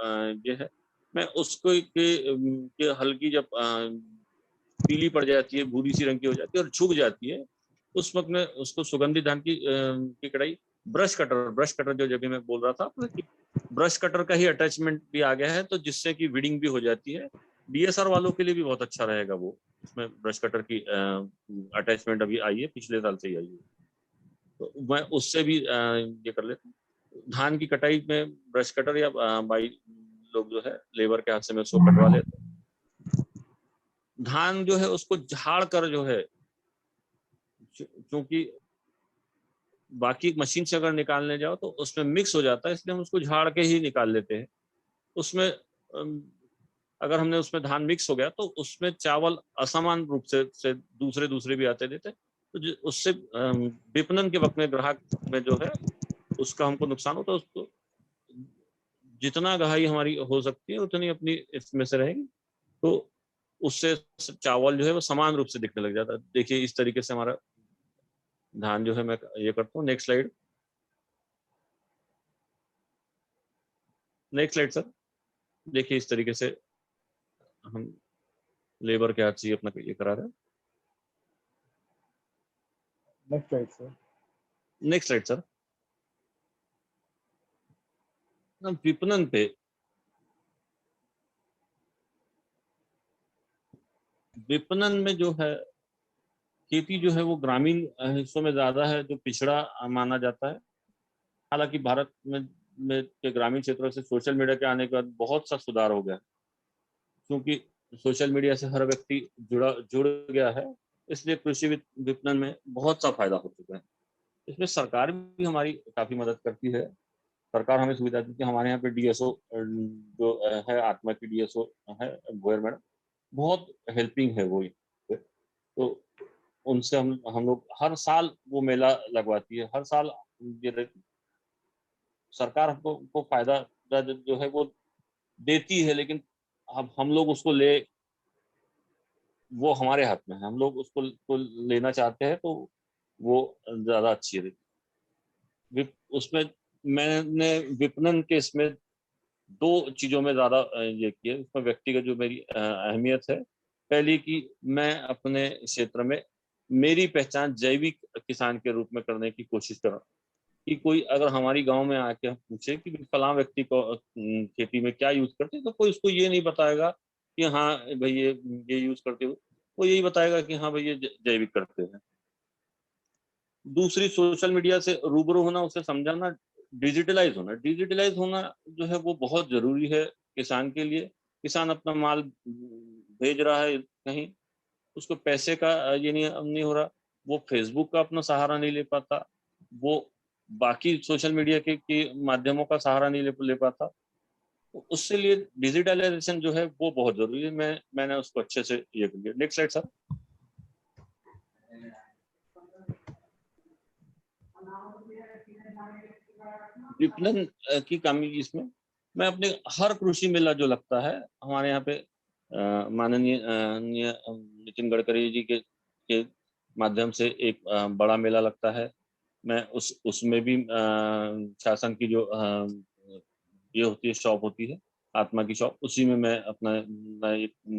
ये है, मैं उसको के हल्की जब पीली पड़ जाती है, भूरी सी रंग की हो जाती है और झुक जाती है, उस वक्त में उसको सुगंधित धान की कढ़ाई ब्रश कटर जो जब मैं बोल रहा था, ब्रश कटर का ही अटैचमेंट भी आ गया है, तो जिससे कि वीडिंग भी हो जाती है। डीएसआर वालों के लिए भी बहुत अच्छा रहेगा वो, उसमें ब्रश कटर की अटैचमेंट अभी आई है, पिछले साल से ही आई है, तो मैं उससे भी ये कर लेता हूँ। धान की कटाई में ब्रश कटर या बाई लोग जो है लेबर के हाथ से मैं उसको कटवा लेता हूँ। धान जो है उसको झाड़ कर जो है, क्योंकि बाकी मशीन से अगर निकालने जाओ तो उसमें मिक्स हो जाता है, इसलिए हम उसको झाड़ के ही निकाल लेते हैं। उसमें अगर हमने उसमें धान मिक्स हो गया तो उसमें चावल असमान रूप से दूसरे भी आते देते, तो उससे विपणन के वक्त में ग्राहक में जो है उसका हमको नुकसान होता है। उसको जितना गहाई हमारी हो सकती है उतनी अपनी इसमें से रहेगी, तो उससे चावल जो है वो समान रूप से दिखने लग जाता है। देखिए इस तरीके से हमारा धान जो है मैं ये करता हूँ। Next slide sir. देखिए इस तरीके से हम लेबर के हाथ से अपना ये करा रहे हैं। Next slide sir. विपणन पे विपणन में जो है खेती जो है वो ग्रामीण हिस्सों में ज्यादा है, जो पिछड़ा माना जाता है। हालांकि भारत में के ग्रामीण क्षेत्रों से सोशल मीडिया के आने के बाद बहुत सा सुधार हो गया, क्योंकि सोशल मीडिया से हर व्यक्ति जुड़ गया है, इसलिए कृषि विपणन में बहुत सा फायदा हो चुका है। इसमें सरकार भी हमारी काफी मदद करती है। सरकार हमें सुविधा देती है। हमारे यहाँ पे डीएसओ जो है, आत्मा की डीएसओ है गोयर मैडम, बहुत हेल्पिंग है वो। तो उनसे हम लोग हर साल वो मेला लगवाती है, हर साल ये सरकार हमको फायदा जो है वो देती है, लेकिन हम लोग उसको वो हमारे हाथ में है, हम लोग उसको लेना चाहते हैं, तो वो ज्यादा अच्छी है। उसमें मैंने विपणन के इसमें दो चीजों में ज्यादा ये किया। उसमें व्यक्तिगत जो मेरी अहमियत है, पहली कि मैं अपने क्षेत्र में मेरी पहचान जैविक किसान के रूप में करने की कोशिश कर रहा हूँ, कि कोई अगर हमारी गांव में आके हम पूछे कि फलां व्यक्ति को खेती में क्या यूज करते हैं, तो कोई उसको ये नहीं बताएगा कि हाँ भाई ये यूज करते हो, वो यही बताएगा कि हाँ भाई ये जैविक करते हैं। दूसरी, सोशल मीडिया से रूबरू होना, उसे समझाना, डिजिटलाइज होना जो है वो बहुत जरूरी है किसान के लिए। किसान अपना माल भेज रहा है कहीं, उसको पैसे का ये नहीं हो रहा, वो फेसबुक का अपना सहारा नहीं ले पाता, वो बाकी सोशल मीडिया के माध्यमों का सहारा नहीं ले पाता। तो उससे लिए डिजिटलाइजेशन जो है वो बहुत जरूरी है। मैंने उसको अच्छे से ये कर लिया। Next slide sir. विपणन की कमी इसमें, मैं अपने हर कृषि मेला जो लगता है हमारे यहाँ पे, माननीय नितिन गडकरी जी के माध्यम से एक बड़ा मेला लगता है। मैं उसमें भी शासन की जो ये होती है, शॉप होती है, आत्मा की शॉप, उसी में मैं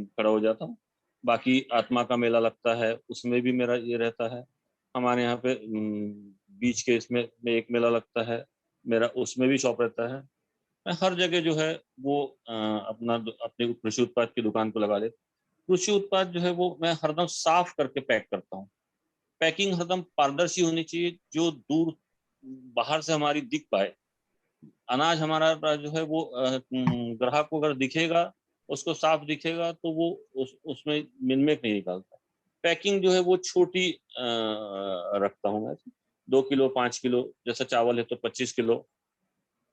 खड़ा हो जाता हूँ। बाकी आत्मा का मेला लगता है, उसमें भी मेरा ये रहता है। हमारे यहाँ पे बीच के इसमें एक मेला लगता है मेरा, उसमें भी शॉप रहता है। मैं हर जगह जो है वो अपने कृषि उत्पाद की दुकान को लगा देता। कृषि उत्पाद जो है वो मैं हरदम साफ करके पैक करता हूँ। पैकिंग हरदम पारदर्शी होनी चाहिए, जो दूर बाहर से हमारी दिख पाए। अनाज हमारा जो है वो ग्राहक को अगर दिखेगा, उसको साफ दिखेगा, तो वो उसमें मिनमेक नहीं निकालता। पैकिंग जो है वो छोटी रखता हूँ मैं, 2 किलो 5 किलो, जैसा चावल है तो 25 किलो,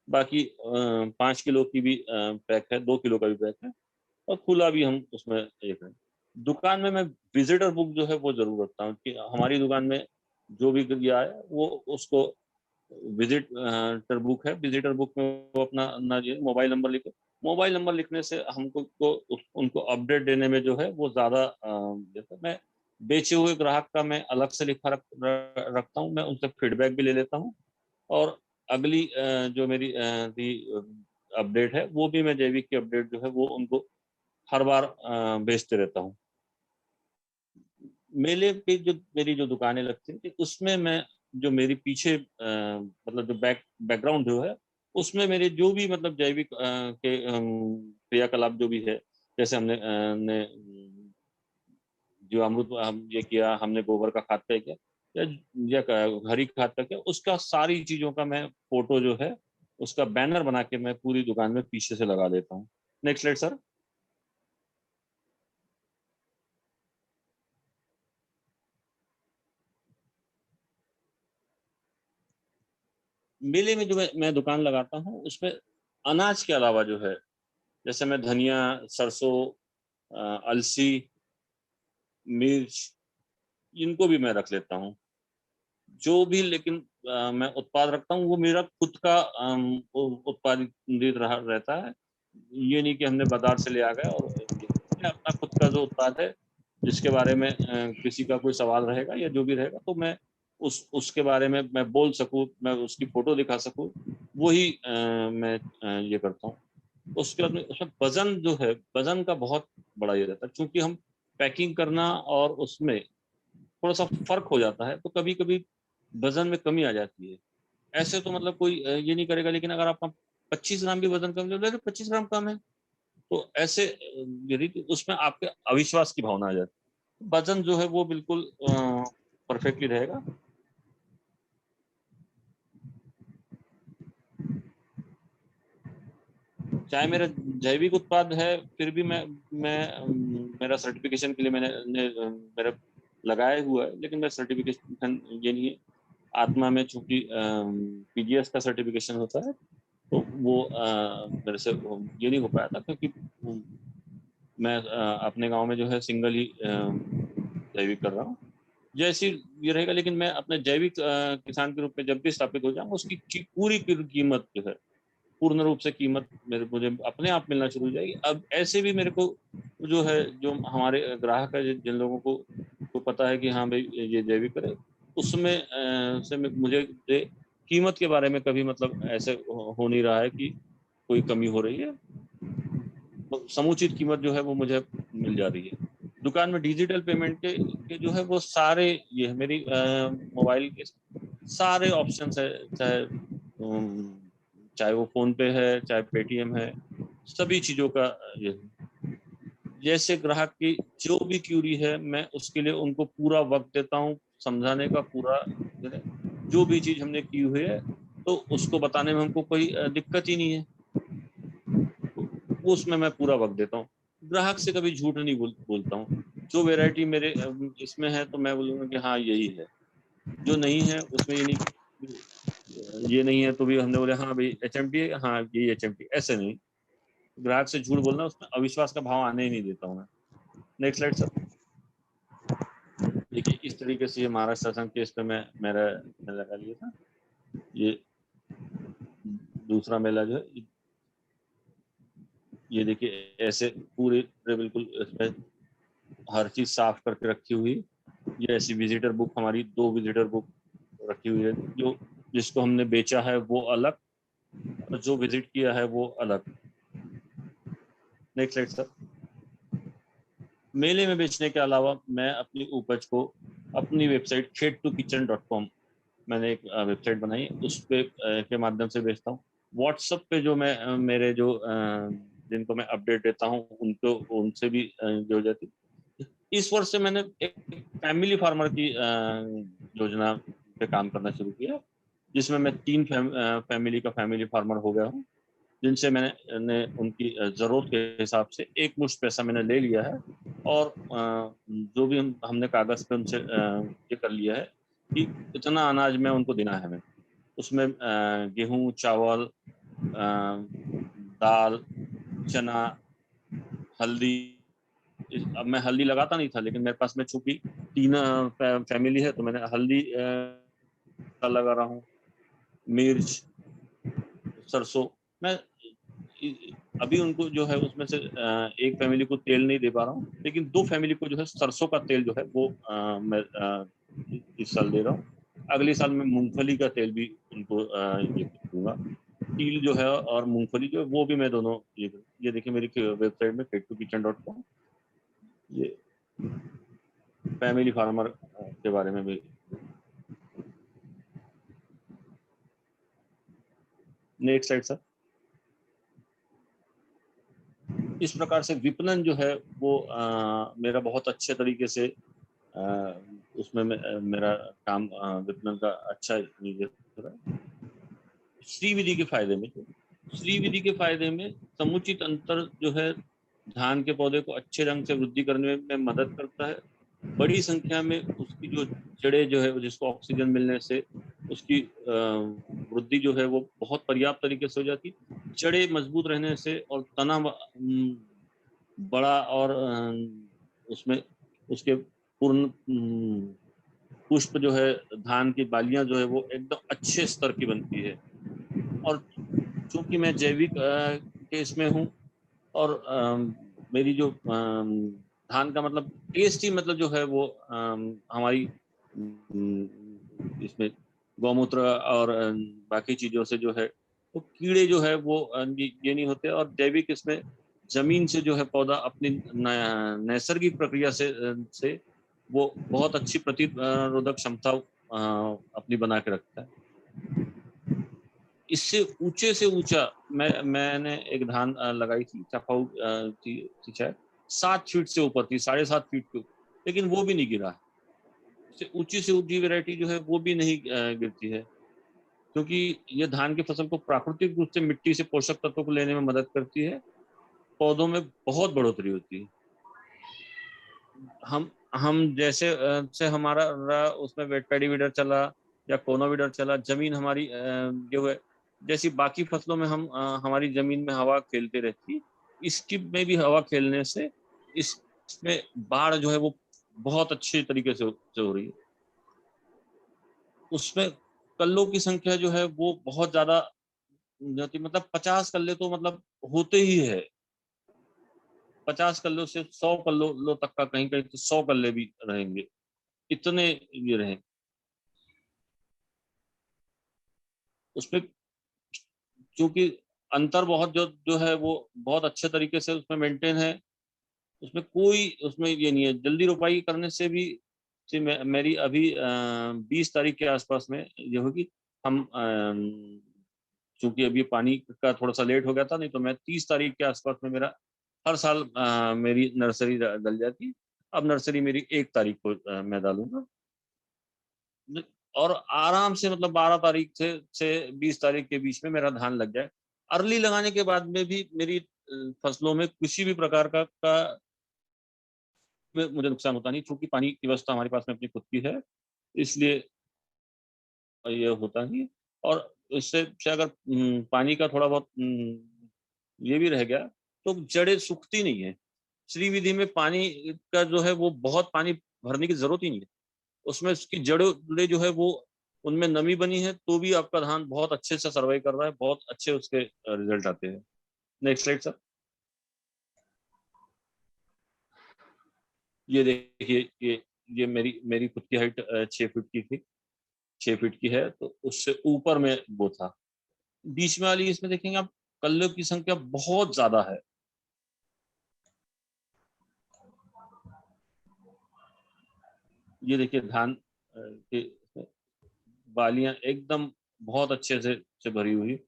बाकी 5 किलो की भी पैक है, 2 किलो का भी पैक है, और खुला भी हम उसमें एक है। दुकान में मैं विजिटर बुक जो है वो जरूर रखता हूँ, कि हमारी दुकान में जो भी गया है वो उसको विजिटर बुक है, विजिटर बुक में वो अपना मोबाइल नंबर लिखे। मोबाइल नंबर लिखने से हमको उनको अपडेट देने में जो है वो ज्यादा देता है। मैं बेचे हुए ग्राहक का मैं अलग से लिखा रखता हूँ, मैं उनसे फीडबैक भी ले लेता हूँ, और अगली जो मेरी अपडेट है वो भी मैं जैविक की अपडेट जो है वो उनको हर बार भेजते रहता हूँ। मेले पे जो मेरी जो दुकानें लगती थी उसमें मैं जो मेरी पीछे मतलब जो बैकग्राउंड जो है उसमें मेरे जो भी मतलब जैविक के क्रियाकलाप जो भी है, जैसे हमने जो अमृत हम ये किया, हमने गोबर का खाद का किया या हरी खाद का किया, उसका सारी चीजों का मैं फोटो जो है उसका बैनर बना के मैं पूरी दुकान में पीछे से लगा देता हूँ। Next slide sir. मेले में जो मैं दुकान लगाता हूँ उसमें अनाज के अलावा जो है, जैसे मैं धनिया, सरसों, अलसी, मिर्च, इनको भी मैं रख लेता हूँ। जो भी लेकिन मैं उत्पाद रखता हूँ वो मेरा खुद का उत्पादित रहता है। ये नहीं कि हमने बाजार से ले आ गया, और अपना खुद का जो उत्पाद है जिसके बारे में किसी का कोई सवाल रहेगा या जो भी रहेगा तो मैं उसके बारे में मैं बोल सकूँ, मैं उसकी फोटो दिखा सकूँ, वही मैं ये करता हूँ। उसके बाद में उसमें वजन जो है, वजन का बहुत बड़ा ये रहता है, क्योंकि हम पैकिंग करना और उसमें थोड़ा सा फर्क हो जाता है, तो कभी कभी वजन में कमी आ जाती है। ऐसे तो मतलब कोई ये नहीं करेगा, लेकिन अगर आप 25 ग्राम भी वजन कम ले तो 25 ग्राम कम है, तो ऐसे यदि उसमें आपके अविश्वास की भावना आ जाती है। वजन जो है वो बिल्कुल परफेक्टली रहेगा। चाहे मेरा जैविक उत्पाद है, फिर भी मैं मेरा सर्टिफिकेशन के लिए मेरा लगाया हुआ है, लेकिन मेरा सर्टिफिकेशन ये नहीं है। आत्मा में चूंकि पीजीएस का सर्टिफिकेशन होता है, तो वो मेरे से ये नहीं हो पाया था, क्योंकि मैं अपने गांव में जो है सिंगल ही जैविक कर रहा हूँ। जैसी ये रहेगा, लेकिन मैं अपने जैविक किसान के रूप में जब भी स्थापित हो जाऊंगा, उसकी पूरी कीमत जो है, पूर्ण रूप से कीमत मुझे अपने आप मिलना शुरू हो जाएगी। अब ऐसे भी मेरे को जो है, जो हमारे ग्राहक है, जिन लोगों को पता है कि हाँ भाई ये जैविक करे, उसमें से मुझे कीमत के बारे में कभी मतलब ऐसे हो नहीं रहा है कि कोई कमी हो रही है। तो समुचित कीमत जो है वो मुझे मिल जा रही है। दुकान में डिजिटल पेमेंट के जो है वो सारे, ये है मेरी मोबाइल के सारे ऑप्शंस है, चाहे वो फोन पे है, चाहे पेटीएम है, सभी चीजों का ये। जैसे ग्राहक की जो भी क्यूरी है, मैं उसके लिए उनको पूरा वक्त देता हूँ समझाने का, पूरा जो भी चीज हमने की हुई है तो उसको बताने में हमको कोई दिक्कत ही नहीं है, उसमें मैं पूरा वक्त देता हूँ। ग्राहक से कभी झूठ नहीं बोलता हूँ। जो वैरायटी मेरे इसमें है तो मैं बोलूँगा कि हाँ यही है, जो नहीं है उसमें ये नहीं है तो भी हमने बोले हाँ भाई HMT है, हाँ यही HMT, ऐसे नहीं। ग्राहक से झूठ बोलना, उसमें अविश्वास का भाव आने ही नहीं देता हूँ मैं। Next slide sir. देखिए इस तरीके से महाराष्ट्र शासन केस पे मैंने लगा लिया था। ये दूसरा मेला जो है, ये देखिए ऐसे पूरे बिल्कुल इसमें हर चीज साफ करके रखी हुई। ये ऐसी विजिटर बुक, हमारी 2 विजिटर बुक रखी हुई है, जो जिसको हमने बेचा है वो अलग, और जो विजिट किया है वो अलग। Next slide sir. मेले में बेचने के अलावा मैं अपनी उपज को अपनी वेबसाइट khet2kitchen.com, मैंने एक वेबसाइट बनाई, उस पे के माध्यम से बेचता हूँ। व्हाट्सएप पे जो मैं मेरे जो जिनको मैं अपडेट देता हूँ उनको, उनसे भी जुड़ जाती। इस वर्ष से मैंने एक फैमिली फार्मर की योजना पे काम करना शुरू किया, जिसमें मैं 3 फैमिली का फैमिली फार्मर हो गया हूँ, जिनसे मैंने उनकी जरूरत के हिसाब से एक मुश्त पैसा मैंने ले लिया है, और जो भी हमने कागज पे उनसे ये कर लिया है कि इतना अनाज में उनको देना है। मैं उसमें गेहूं, चावल, दाल, चना, हल्दी। अब मैं हल्दी लगाता नहीं था, लेकिन मेरे पास में चूंकि 3 फैमिली है तो मैंने हल्दी लगा रहा हूँ, मिर्च, सरसों। मैं अभी उनको जो है उसमें से एक फैमिली को तेल नहीं दे पा रहा हूँ, लेकिन 2 फैमिली को जो है सरसों का तेल जो है वो मैं इस साल दे रहा हूँ। अगले साल मैं मूंगफली का तेल भी उनको ये दूंगा। तिल जो है और मूंगफली जो है वो भी मैं दोनों ये देखिए मेरी वेबसाइट में kettukitchen.com, ये फैमिली फार्मर के बारे में भी। Next slide sir. इस प्रकार से विपणन जो है वो मेरा बहुत अच्छे तरीके से उसमें मेरा काम विपणन का अच्छा निर्देश है। श्री विधि के फायदे में, श्री विधि के फायदे में समुचित अंतर जो है धान के पौधे को अच्छे ढंग से वृद्धि करने में मदद करता है। बड़ी संख्या में उसकी जो जड़ें जो है जिसको ऑक्सीजन मिलने से उसकी वृद्धि जो है वो बहुत पर्याप्त तरीके से हो जाती है। जड़ें मजबूत रहने से और तना बड़ा और उसमें उसके पूर्ण पुष्प जो है धान की बालियां जो है वो एकदम अच्छे स्तर की बनती है। और चूंकि मैं जैविक के इसमें हूँ और मेरी जो धान का मतलब टेस्ट ही मतलब जो है वो हमारी इसमें गौमूत्र और बाकी चीजों से जो है तो कीड़े जो है वो ये नहीं होते। और जैविक इसमें जमीन से जो है पौधा अपनी नैसर्गिक प्रक्रिया से वो बहुत अच्छी प्रतिरोधक क्षमता अपनी बना के रखता है। इससे ऊंचे से ऊंचा मैंने एक धान लगाई थी, चपाऊ थी शायद 7 फीट से ऊपर थी, 7.5 फीट के ऊपर, लेकिन वो भी नहीं गिरा। इससे ऊंची वैरायटी जो है वो भी नहीं गिरती है, क्योंकि ये धान की फसल को प्राकृतिक रूप से मिट्टी से पोषक तत्वों को लेने में मदद करती है, पौधों में बहुत बढ़ोतरी होती है। हम जैसे से हमारा उसमें वेट पैडी वीडर चला या कोनो वीडर चला, जमीन हमारी जो है जैसी बाकी फसलों में हम हमारी जमीन में हवा खेलते रहती है, इसकी में भी हवा खेलने से इसमें बाढ़ जो है वो बहुत अच्छे तरीके से हो रही है। उसमें कल्लों की संख्या जो है वो बहुत ज्यादा, मतलब 50 कल्ले तो मतलब होते ही है। 50 कल्लों से 100 कल्लों तक का, कहीं कहीं तो 100 कल्ले भी रहेंगे, इतने ये रहे। उसमें क्योंकि अंतर बहुत जो है वो बहुत अच्छे तरीके से उसमें मेंटेन है, उसमें कोई उसमें ये नहीं है। जल्दी रोपाई करने से भी मेरी अभी 20 तारीख के आसपास में ये होगी। हम चूंकि अभी पानी का थोड़ा सा लेट हो गया था, नहीं तो मैं 30 तारीख के आसपास में मेरा हर साल मेरी नर्सरी डल जाती। अब नर्सरी मेरी 1 तारीख को मैं डालूंगा, और आराम से मतलब 12 तारीख से 20 तारीख के बीच में मेरा धान लग जाए। अर्ली लगाने के बाद में भी मेरी फसलों में किसी भी प्रकार का मुझे नुकसान होता नहीं, क्योंकि पानी की व्यवस्था हमारे पास में अपनी खुद की है, इसलिए ये होता नहीं। और इससे अगर पानी का थोड़ा बहुत ये भी रह गया तो जड़ें सूखती नहीं है। श्री विधि में पानी का जो है वो बहुत पानी भरने की जरूरत ही नहीं है, उसमें उसकी जड़ें जो है वो उनमें नमी बनी है तो भी आपका धान बहुत अच्छे से सर्वाइव कर रहा है, बहुत अच्छे उसके रिजल्ट आते हैं। Next slide sir. ये देखिए ये मेरी खुद की हाइट 6 फीट की थी, 6 फीट की है, तो उससे ऊपर में वो था। बीच में वाली इसमें देखेंगे आप कल्लों की संख्या बहुत ज्यादा है। ये देखिए धान के बालियां एकदम बहुत अच्छे से भरी हुई।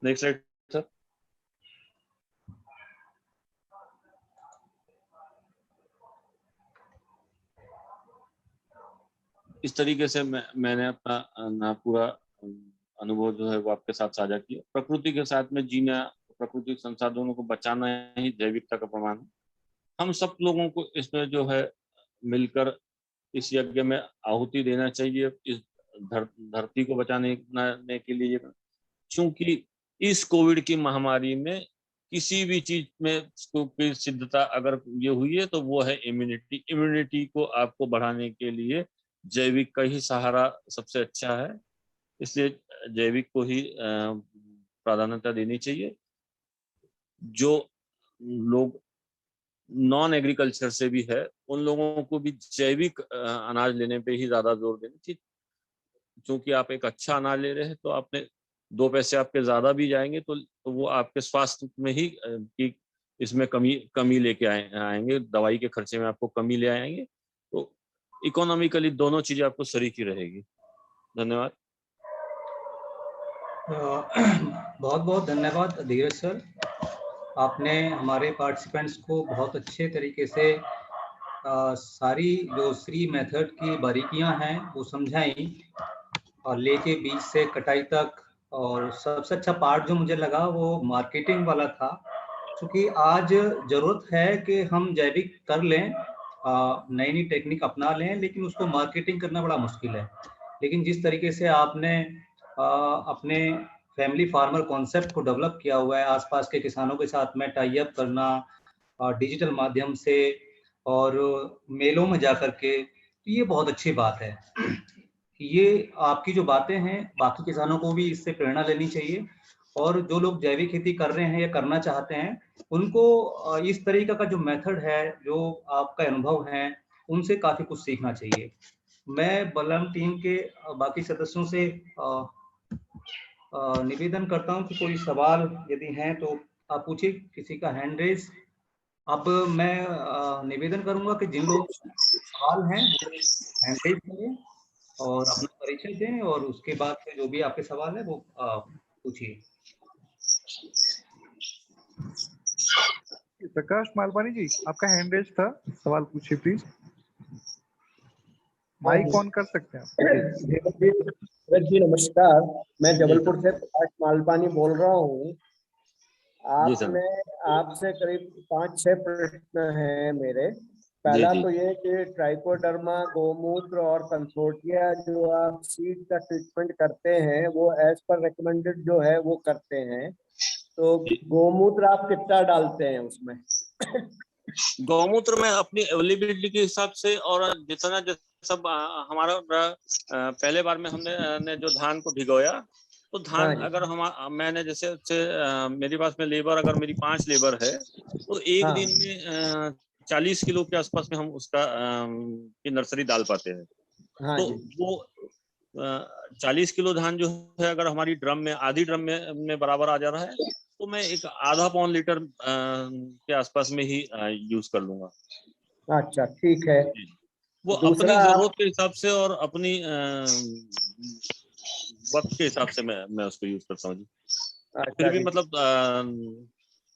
Next slide sir. इस तरीके से मैंने अपना पूरा अनुभव जो है वो आपके साथ साझा किया। प्रकृति के साथ में जीना, प्राकृतिक संसाधनों को बचाना ही जैविकता का प्रमाण है। हम सब लोगों को इसमें जो है मिलकर इस यज्ञ में आहुति देना चाहिए, इस धरती को बचाने के लिए। क्योंकि इस कोविड की महामारी में किसी भी चीज में कोई सिद्धता अगर ये हुई है तो वो है इम्यूनिटी को आपको बढ़ाने के लिए जैविक का ही सहारा सबसे अच्छा है, इसलिए जैविक को ही प्राधान्यता देनी चाहिए। जो लोग नॉन एग्रीकल्चर से भी है, उन लोगों को भी जैविक अनाज लेने पे ही ज्यादा जोर देना चाहिए। क्योंकि आप एक अच्छा अनाज ले रहे हैं तो आपने 2 पैसे आपके ज्यादा भी जाएंगे तो वो आपके स्वास्थ्य में ही कि इसमें कमी लेके आएंगे, दवाई के खर्चे में आपको कमी ले आएंगे। तो इकोनॉमिकली दोनों चीजें आपको सही की रहेगी। धन्यवाद। बहुत बहुत धन्यवाद धीरज सर, आपने हमारे पार्टिसिपेंट्स को बहुत अच्छे तरीके से सारी जो श्री मेथड की बारीकियां हैं वो समझाई, और लेके बीज से कटाई तक। और सबसे अच्छा पार्ट जो मुझे लगा वो मार्केटिंग वाला था, क्योंकि आज जरूरत है कि हम जैविक कर लें, नई नई टेक्निक अपना लें, लेकिन उसको मार्केटिंग करना बड़ा मुश्किल है। लेकिन जिस तरीके से आपने अपने फैमिली फार्मर कॉन्सेप्ट को डेवलप किया हुआ है, आसपास के किसानों के साथ में टाई अप करना डिजिटल माध्यम से और मेलों में जा करके, तो ये बहुत अच्छी बात है। ये आपकी जो बातें हैं बाकी किसानों को भी इससे प्रेरणा लेनी चाहिए, और जो लोग जैविक खेती कर रहे हैं या करना चाहते हैं उनको इस तरीके का जो मेथड है, जो आपका अनुभव है, उनसे काफी कुछ सीखना चाहिए। मैं बलराम टीम के बाकी सदस्यों से निवेदन करता हूं कि कोई सवाल यदि हैं तो आप पूछिए, किसी का हैंड रेज। अब मैं निवेदन करूंगा कि जिन लोगों के सवाल हैं वो हैंड रेज करें और अपना परिचय दें, और उसके बाद से जो भी आपके सवाल है वो पूछिए। प्रकाश मालपानी जी, आपका हैंड रेज था, सवाल पूछिए प्लीज। माइक ऑन कर सकते हैं आप। जी नमस्कार, मैं जबलपुर से प्रकाश मालपानी बोल रहा हूँ। आपसे करीब 5-6 प्रश्न हैं मेरे। पहला तो ये कि ट्राइकोडर्मा, गोमूत्र और कंसोर्टिया जो आप सीड का ट्रीटमेंट करते हैं वो एज पर रिकमेंडेड जो है वो करते हैं, तो गोमूत्र आप कितना डालते हैं उसमें? गौमूत्र में अपनी अवेलेबिलिटी के हिसाब से, और जितना सब हमारा पहले बार में हमने जो धान को भिगोया, तो धान अगर मैंने जैसे मेरे पास में लेबर, अगर मेरी 5 लेबर है तो एक दिन में 40 किलो के आसपास में हम उसका की नर्सरी डाल पाते हैं। तो वो 40 किलो धान जो है अगर हमारी ड्रम में, आधी ड्रम में बराबर आ जा रहा है, तो मैं एक आधा पौन लीटर के आसपास में ही यूज कर लूंगा। अच्छा, ठीक है। वो अपनी जरूरत के हिसाब से और अपनी वक्त के हिसाब से मैं उसको यूज करता हूँ जी। फिर भी मतलब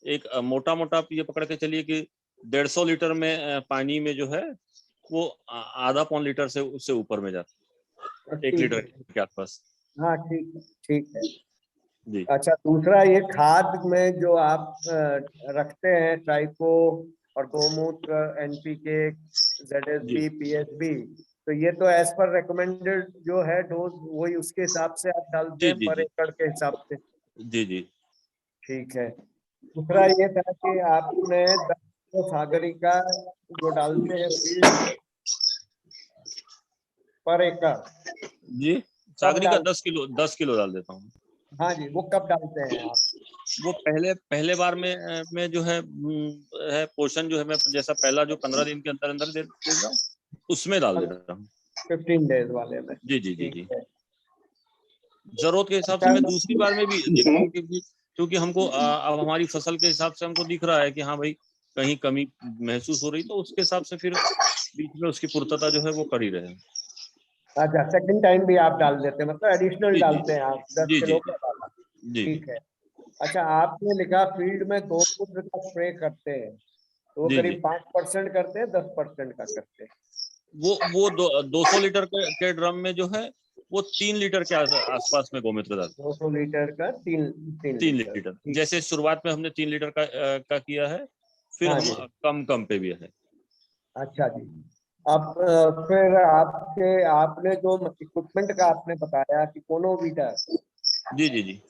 एक मोटा मोटा ये पकड़ के चलिए कि 150 लीटर में पानी में जो है वो आधा पौन लीटर से उससे ऊपर में जाता है, 1 लीटर के आसपास। हाँ, ठीक है जी। अच्छा, दूसरा ये खाद में जो आप रखते हैं, ट्राइको और गोमूत्र, एनपीके, ZSB, PSB, तो ये तो एज पर रिकमेंडेड जो है डोज वही उसके हिसाब से आप डालते हैं पर एकड़ के हिसाब से? जी, ठीक है। दूसरा ये था कि आपने सागरिका जो डालते हैं फील्ड पर एकड़ जी, सागरिका 10 किलो डाल देता हूँ। हाँ जी, वो कब डालते हैं आप? वो पहले बार में जो है पोषण जो है मैं जैसा पहला जो 15 दिन के अंदर दे देता हूँ, उसमें डाल देता हूँ 15 डेज वाले में। जी। जरूरत के हिसाब से मैं दूसरी बार में भी देखता हूँ, क्योंकि हमको अब हमारी फसल के हिसाब से हमको दिख रहा है कि हाँ भाई कहीं कमी महसूस हो रही, तो उसके हिसाब से फिर बीच में उसकी पूर्तता जो है वो कर ही रहे हैं। अच्छा, सेकंड टाइम भी आप डाल देते हैं, मतलब एडिशनल डालते हैं आप 10 किलो का डाला? ठीक है। अच्छा, आपने लिखा फील्ड में गोमूत्र का स्प्रे करते हैं, तो वो करीब 5% करते हैं, 10% का करते हैं? वो 200 लीटर के ड्रम में जो है वो 3 लीटर के आसपास में गोमूत्र डालते हैं। 200 लीटर का 3 लीटर। जैसे शुरुआत में हमने 3 लीटर का किया है, फिर हम कम पे भी है। अच्छा जी। अब फिर आपने जो इक्विपमेंट का आपने बताया कि कोनोवीटर, जी,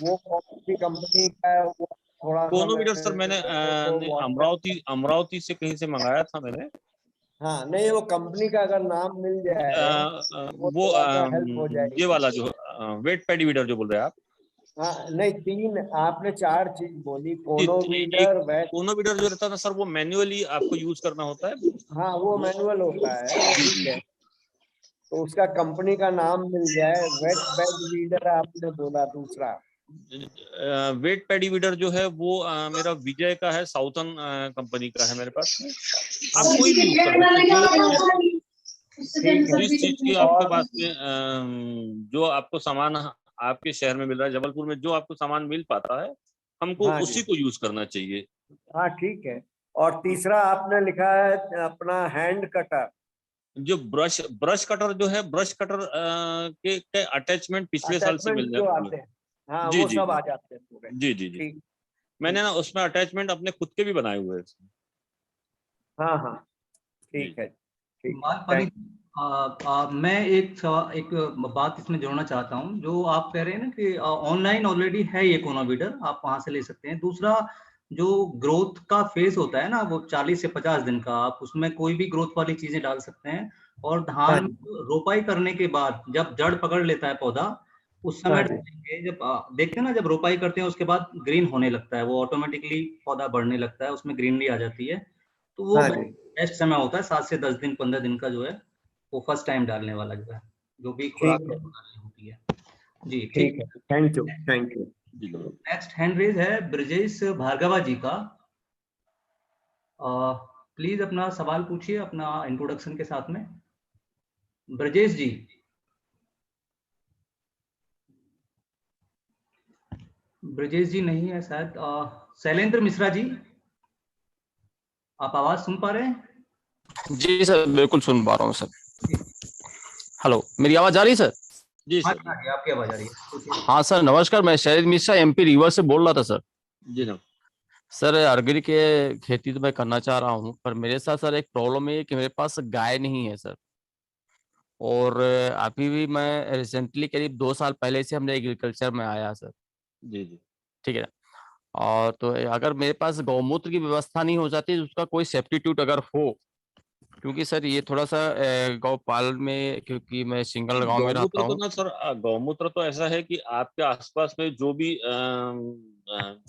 वो कौन सी कंपनी का है? वो थोड़ा कोनोवीटर सर मैंने अमरावती से कहीं से मंगाया था मैंने। हाँ, नहीं, वो कंपनी का अगर नाम मिल जाए वो हेल्प हो जाएगी। ये वाला जो वेट पैडी वीडर जो बोल रहे हैं आप? हाँ नहीं, 3 आपने 4 चीज बोली, जी, कोनोवीडर, वेट। कोनोवीडर जो रहता है ना सर, वो मैन्युअली आपको यूज करना होता है। हाँ वो मैनुअल होता है, वो जी, ठीक जी, है। तो उसका कंपनी का नाम मिल जाए। वेट बेड वीडर आपने बोला दूसरा। वेट पैडी वीडर जो है वो मेरा विजय का है, साउथर्न कंपनी का है मेरे पास में। आप कोई भी यूज कर सकते हैं, ठीक है। जिस चीज की आपके और पास में जो आपको सामान आपके शहर में मिल रहा है, जबलपुर में जो आपको सामान मिल पाता है, हमको हाँ उसी जी, को यूज करना चाहिए। हाँ ठीक है। और तीसरा आपने लिखा है अपना हैंड कटर। जो ब्रश ब्रश कटर जो है, ब्रश कटर के अटैचमेंट पिछले साल से अटैचमेंट मिल जो जाते हैं। आते हैं, हाँ जी, वो जी, सब जी, आ जाते हैं पूरे। जी, जी, जी। ठीक। मैंने ठीक। ना उसमें अटैचमेंट अपने खुद के भी बनाए हुए हैं। हाँ हाँ जी, ठीक है। ठीक है, मालपानी, थैंक। मैं एक बात इसमें जोड़ना चाहता हूँ। जो आप कह रहे हैं ना कि ऑनलाइन ऑलरेडी है ये कोनोवीडर, आप वहां से ले सकते हैं। दूसरा, जो ग्रोथ का फेज होता है ना, वो 40 से 50 दिन का, आप उसमें कोई भी ग्रोथ वाली चीजें डाल सकते हैं। और हाँ धान जी, रोपाई करने के बाद जब जड़ पकड़ लेता है पौधा, उस हाँ समय जी, डालेंगे। जब देखते हैं ना, जब रोपाई करते हैं उसके बाद ग्रीन होने लगता है, वो ऑटोमेटिकली पौधा बढ़ने लगता है, उसमें ग्रीनरी आ जाती है। तो वो हाँ जी। बेस्ट समय होता है, 7 से 10 दिन 15 दिन का जो है, वो फर्स्ट टाइम डालने वाला जो है, जो भी खुराक ठीक है, डालनी होती है। जी ठीक। ठीक है, थैंक यू, थैंक यू। जी, जी। नेक्स्ट हैंड रेज है ब्रजेश भार्गवा जी का। प्लीज अपना सवाल पूछिए अपना इंट्रोडक्शन के साथ में, ब्रजेश जी। ब्रजेश जी नहीं है शायद। शैलेंद्र मिश्रा जी, आप आवाज सुन पा रहे हैं? जी सर, बिल्कुल सुन पा रहा हूँ सर। हेलो, मेरी आवाज आ रही है सर? जी हाँ सर। जी, हाँ जी, आपकी आवाज आ रही है, पूछिए। हाँ सर, नमस्कार। मैं शैलेंद्र मिश्रा एमपी रीवा से बोल रहा था सर। जी ना। सर अर्गेनिक के खेती तो मैं करना चाह रहा हूँ, पर मेरे साथ सर एक प्रॉब्लम है कि मेरे पास गाय नहीं है सर। और अभी भी मैं रिसेंटली करीब 2 साल पहले से हमने एग्रीकल्चर में आया सर। जी, जी। ठीक है। और तो अगर मेरे पास गौमूत्र की व्यवस्था नहीं हो जाती तो उसका कोई सब्स्टिट्यूट अगर हो, क्योंकि सर ये थोड़ा सा गौपालन में, क्योंकि मैं सिंगल गांव में रहता गौमूत्र तो हूँ। ना सर, गौमूत्र तो ऐसा है कि आपके आसपास में जो भी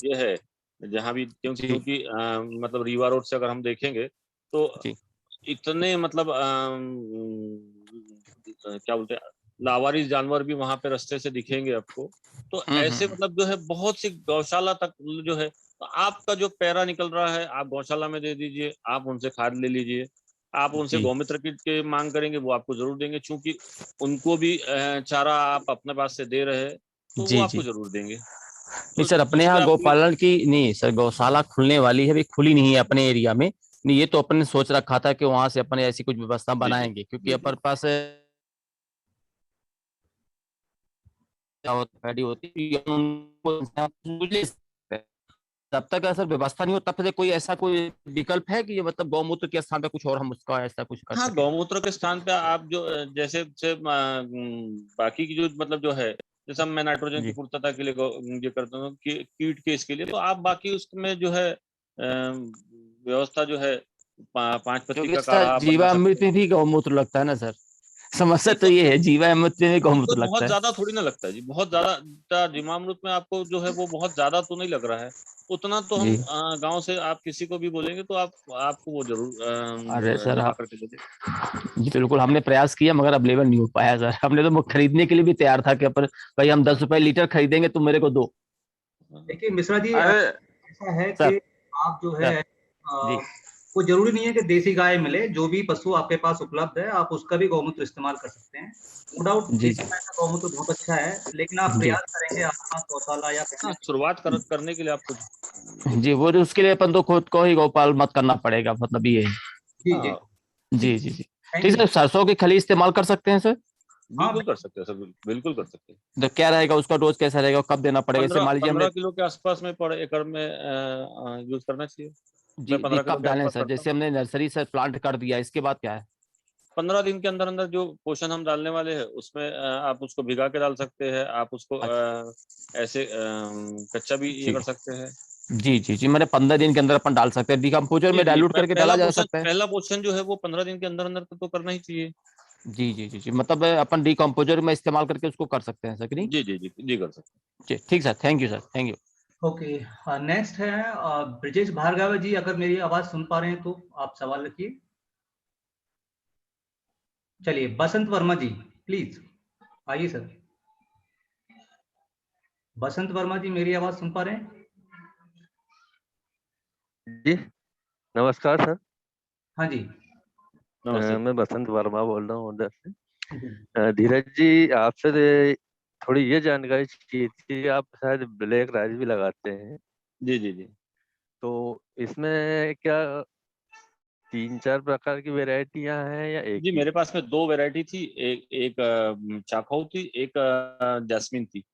ये है, जहाँ भी, जी क्योंकि मतलब रीवा रोड से अगर हम देखेंगे तो जी इतने मतलब क्या बोलते हैं, लावारिस जानवर भी वहां पे रास्ते से दिखेंगे आपको। तो ऐसे हम्म। मतलब जो है बहुत सी गौशाला तक जो है, तो आपका जो पैरा निकल रहा है आप गौशाला में दे दीजिए, आप उनसे खाद ले लीजिए। आप उनसे जी गौमूत्र की मांग करेंगे, वो आपको जरूर देंगे, क्योंकि उनको भी चारा आप अपने पास से दे रहे हैं, तो वो जी आपको जी। जरूर देंगे। नहीं तो सर, अपने इसमें यहाँ आपको गौपालन की नहीं सर, गौशाला खुलने वाली है, अभी खुली नहीं है अपने एरिया में। नहीं, ये तो अपन ने सोच रखा था कि वहां से अपन ऐसी कुछ व्यवस्था जी, जी, बनाएंगे, क्योंकि जी, जी। अपन पास पैडी होती है, उनको ले सकते हैं। तब तक ऐसा व्यवस्था नहीं हो, तब तक कोई ऐसा कोई विकल्प है कि ये मतलब गौमूत्र के स्थान पे कुछ और हम उसका ऐसा कुछ कर हाँ, सके? गौमूत्र के स्थान पे आप जो जैसे से बाकी की जो मतलब जो है, जैसे मैं नाइट्रोजन की जी। पूर्तता के लिए ये करता हूँ कि कीट के इसके लिए, तो आप बाकी उसमें जो है व्यवस्था जो है, 5 पत्ती क्योंकि का सर काढ़ा आप बना सकते जीवामृत हैं। में भी गौमूत्र लगता है ना सर। समस्या नहीं तो तो ये है, जीवामृत में भी तो गौमूत्र लगता बहुत है। ज्यादा थोड़ी ना लगता है जी, बहुत ज्यादा जीवामृत में आपको जो है वो बहुत ज्यादा तो नहीं लग रहा है। उतना तो हम जी। गांव से आप किसी को भी बोलेंगे तो आपको वो जरूर अरे सर ला करके दे दे। जी बिल्कुल, हमने प्रयास किया मगर अवेलेबल नहीं हो पाया सर। हमने तो वो खरीदने के लिए भी तैयार था कि पर भाई हम 10 रुपए लीटर खरीदेंगे, तुम मेरे को दो। देखिए मिश्रा जी, अरे ऐसा है सर। कि आप जो है, सर जी वो जरूरी नहीं है कि देसी गाय मिले। जो भी पशु आपके पास उपलब्ध है, आप उसका भी गौमूत्र इस्तेमाल कर सकते हैं। नो डाउट जी देसी जी गाय का गौमूत्र बहुत अच्छा है, लेकिन आप जी प्रयास करेंगे आसपास गौशाला या हाँ, कहने। शुरुआत करने के लिए आपको ये जी, करना वो उसके लिए अपन तो खुद को ही गौपाल मत करना पड़ेगा, मतलब ये है। जी जी। हाँ, जी ठीक। जी जी। थैंक ठीक यू। है, सरसों की खली इस्तेमाल कर सकते हैं सर? हाँ, बिल्कुल कर सकते हैं सर, बिल्कुल कर सकते हैं। तो क्या रहेगा उसका डोज, कैसा रहेगा, कब देना पड़ेगा? जैसे पंद्रह मान लीजिए हमने 15 किलो के आसपास में पर एकड़ में यूज करना चाहिए। जी मैं जी 15 किलो कब के डालें आसपास सर? करता हूँ। जैसे हमने नर्सरी से प्लांट कर दिया, इसके बाद क्या है? 15 दिन के अंदर अंदर जो पोषण हम डालने वाले हैं उसमें आप उसको भिगा के डाल सकते हैं, आप उसको अच्छा। ऐसे कच्चा भी ये जी कर सकते हैं। जी जी जी, मैंने 15 दिन के अंदर अपन डाल सकते हैं, डिकम्पोजर जी, में जी। डाइल्यूट करके डाला जा सकता है? पहला पोषण जो है वो 15 दिन के अंदर अंदर तो करना ही चाहिए। जी जी जी जी, मतलब अपन डिकम्पोजर में इस्तेमाल करके उसको कर सकते हैं सर कि नहीं? जी जी जी जी कर सकते हैं। जी ठीक sir, thank you sir, thank you. Okay, next है ब्रिजेश भार्गव जी, अगर मेरी आवाज सुन पा रहे हैं तो आप सवाल रखिए। चलिए, बसंत वर्मा जी प्लीज आइए सर। बसंत वर्मा जी मेरी आवाज सुन पा रहे हैं? जी नमस्कार सर। हाँ जी। नमस्ते। मैं बसंत वर्मा बोल रहा हूँ उधर से। जी। धीरज जी, आपसे थोड़ी ये जानकारी चाहिए थी, आप शायद ब्लैक राइस भी लगाते हैं, जी जी जी तो इसमें क्या 3-4 प्रकार की वेराइटियां हैं या एक जी, ही? मेरे पास में 2 वैरायटी थी, एक एक चाकू थी, एक जैस्मिन थी।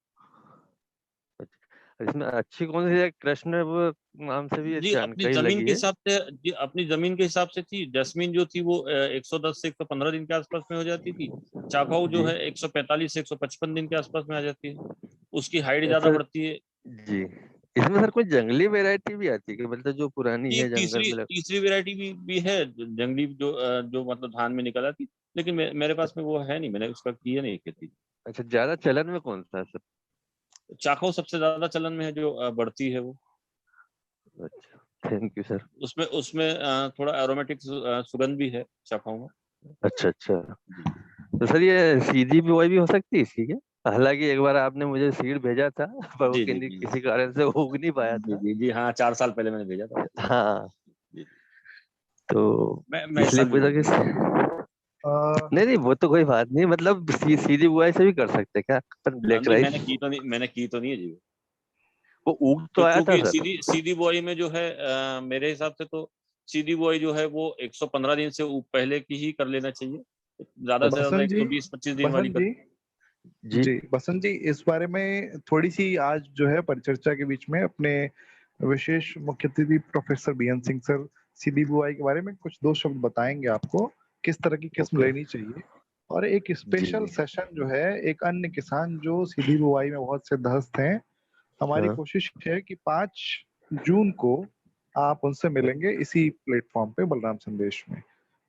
इसमें अच्छी कौन सी है? कृष्ण वो नाम से भी जी अपनी जानकारी जमीन लगी के है। हिसाब से, जी अपनी जमीन के हिसाब से थी। जैस्मिन जो थी वो 110 से 115 दिन के आसपास में हो जाती थी। चाकाऊ जो जी है 145 से 155 दिन के आसपास में आ जाती है। उसकी हाइट ज्यादा सर। बढ़ती है। जी, इसमें सर कोई जंगली वैरायटी भी आती है कि मतलब जो पुरानी ये है एक जंगल तीसरी में तीसरी वैरायटी भी है जंगली, जो मतलब धान में निकल आती, लेकिन मेरे पास में वो है नहीं, मैंने उसका किया नहीं खेती। अच्छा, ज्यादा चलन में कौन सा है सर? चाकाऊ सबसे ज्यादा चलन में है, जो बढ़ती है वो। अच्छा, थैंक यू सर। उसमें उसमें थोड़ा एरोमेटिक सुगंध भी है चाकाऊ में। अच्छा अच्छा, जी तो सर ये सीधी बुआई भी हो सकती है इसकी क्या? हालांकि एक बार आपने मुझे सीड भेजा था पर वो जी जी जी किसी कारण से उग नहीं पाया जी था। जी जी हाँ, 4 साल पहले मैंने भेजा था। हाँ, जी, तो मैं इस इसलिए साल भी पूछा भेज कि दूंगा। नहीं नहीं, वो तो कोई बात नहीं, मतलब सीधी बुआई से भी कर सकते हैं क्या अपन ब्लैक नहीं, राइस? मैंने की तो नहीं है जी। वो उग तो आया था क्योंकि सर। सीधी सीधी बुआई में जो है, मेरे हिसाब से तो सीधी बुआई जो है वो 115 दिन से पहले की ही कर लेना चाहिए। ज्यादा से ज्यादा बसंत जी, 120-25 दिन वाली बसंत कर। जी, जी जी बसंत जी, इस बारे में थोड़ी सी आज जो है परिचर्चा के बीच में अपने विशेष मुख्य अतिथि प्रोफेसर बीएन सिंह सर सीधी बुआई के बारे में कुछ 2 शब्द बताएंगे आपको, किस तरह की किस्म ओके। लेनी चाहिए। और एक जी स्पेशल सेशन जो है, एक अन्य किसान जो सीधी बुआई में बहुत सिद्धहस्त हैं, हमारी हाँ, कोशिश है कि 5 जून को आप उनसे मिलेंगे इसी प्लेटफॉर्म पे बलराम संदेश में।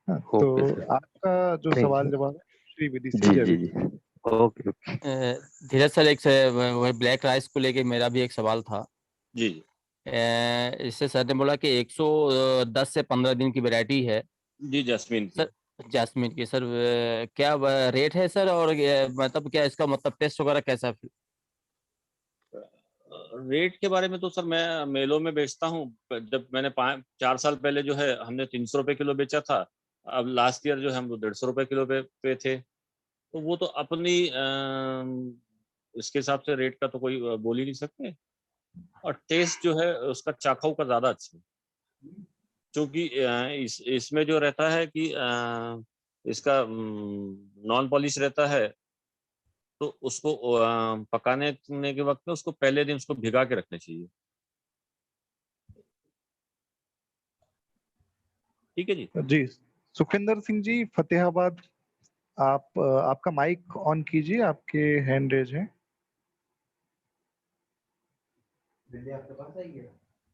हाँ, ओके तो सर, आपका जो थैंक सवाल यू। जवाब है श्री विधि से जी जय जी विधि। जी, ओके ओके। धीरज सर, एक से वही ब्लैक राइस को लेके मेरा भी एक सवाल था। जी जी इससे सर ने बोला कि 110 से 15 दिन की वैरायटी है जी, जैस्मिन की। सर, जैस्मिन की। सर क्या रेट है सर, और मतलब क्या इसका मतलब टेस्ट वगैरह कैसा? रेट के बारे में तो सर मैं मेलों में बेचता हूँ। जब मैंने 4 साल पहले जो है हमने 300 रुपए किलो बेचा था। अब लास्ट ईयर जो है हम लोग 150 रुपए किलो पे थे। तो वो तो अपनी इसके हिसाब से रेट का तो कोई बोल ही नहीं सकते। और टेस्ट जो है उसका चाखाऊ का ज्यादा अच्छा है। क्योंकि इसमें जो रहता है कि इसका नॉन पॉलिश रहता है। तो उसको पकाने के वक्त में उसको पहले दिन उसको भिगा के रखना चाहिए। ठीक है जी। जी, सुखविंदर सिंह जी फतेहाबाद, आप आपका माइक ऑन कीजिए, आपके हैंड रेज है।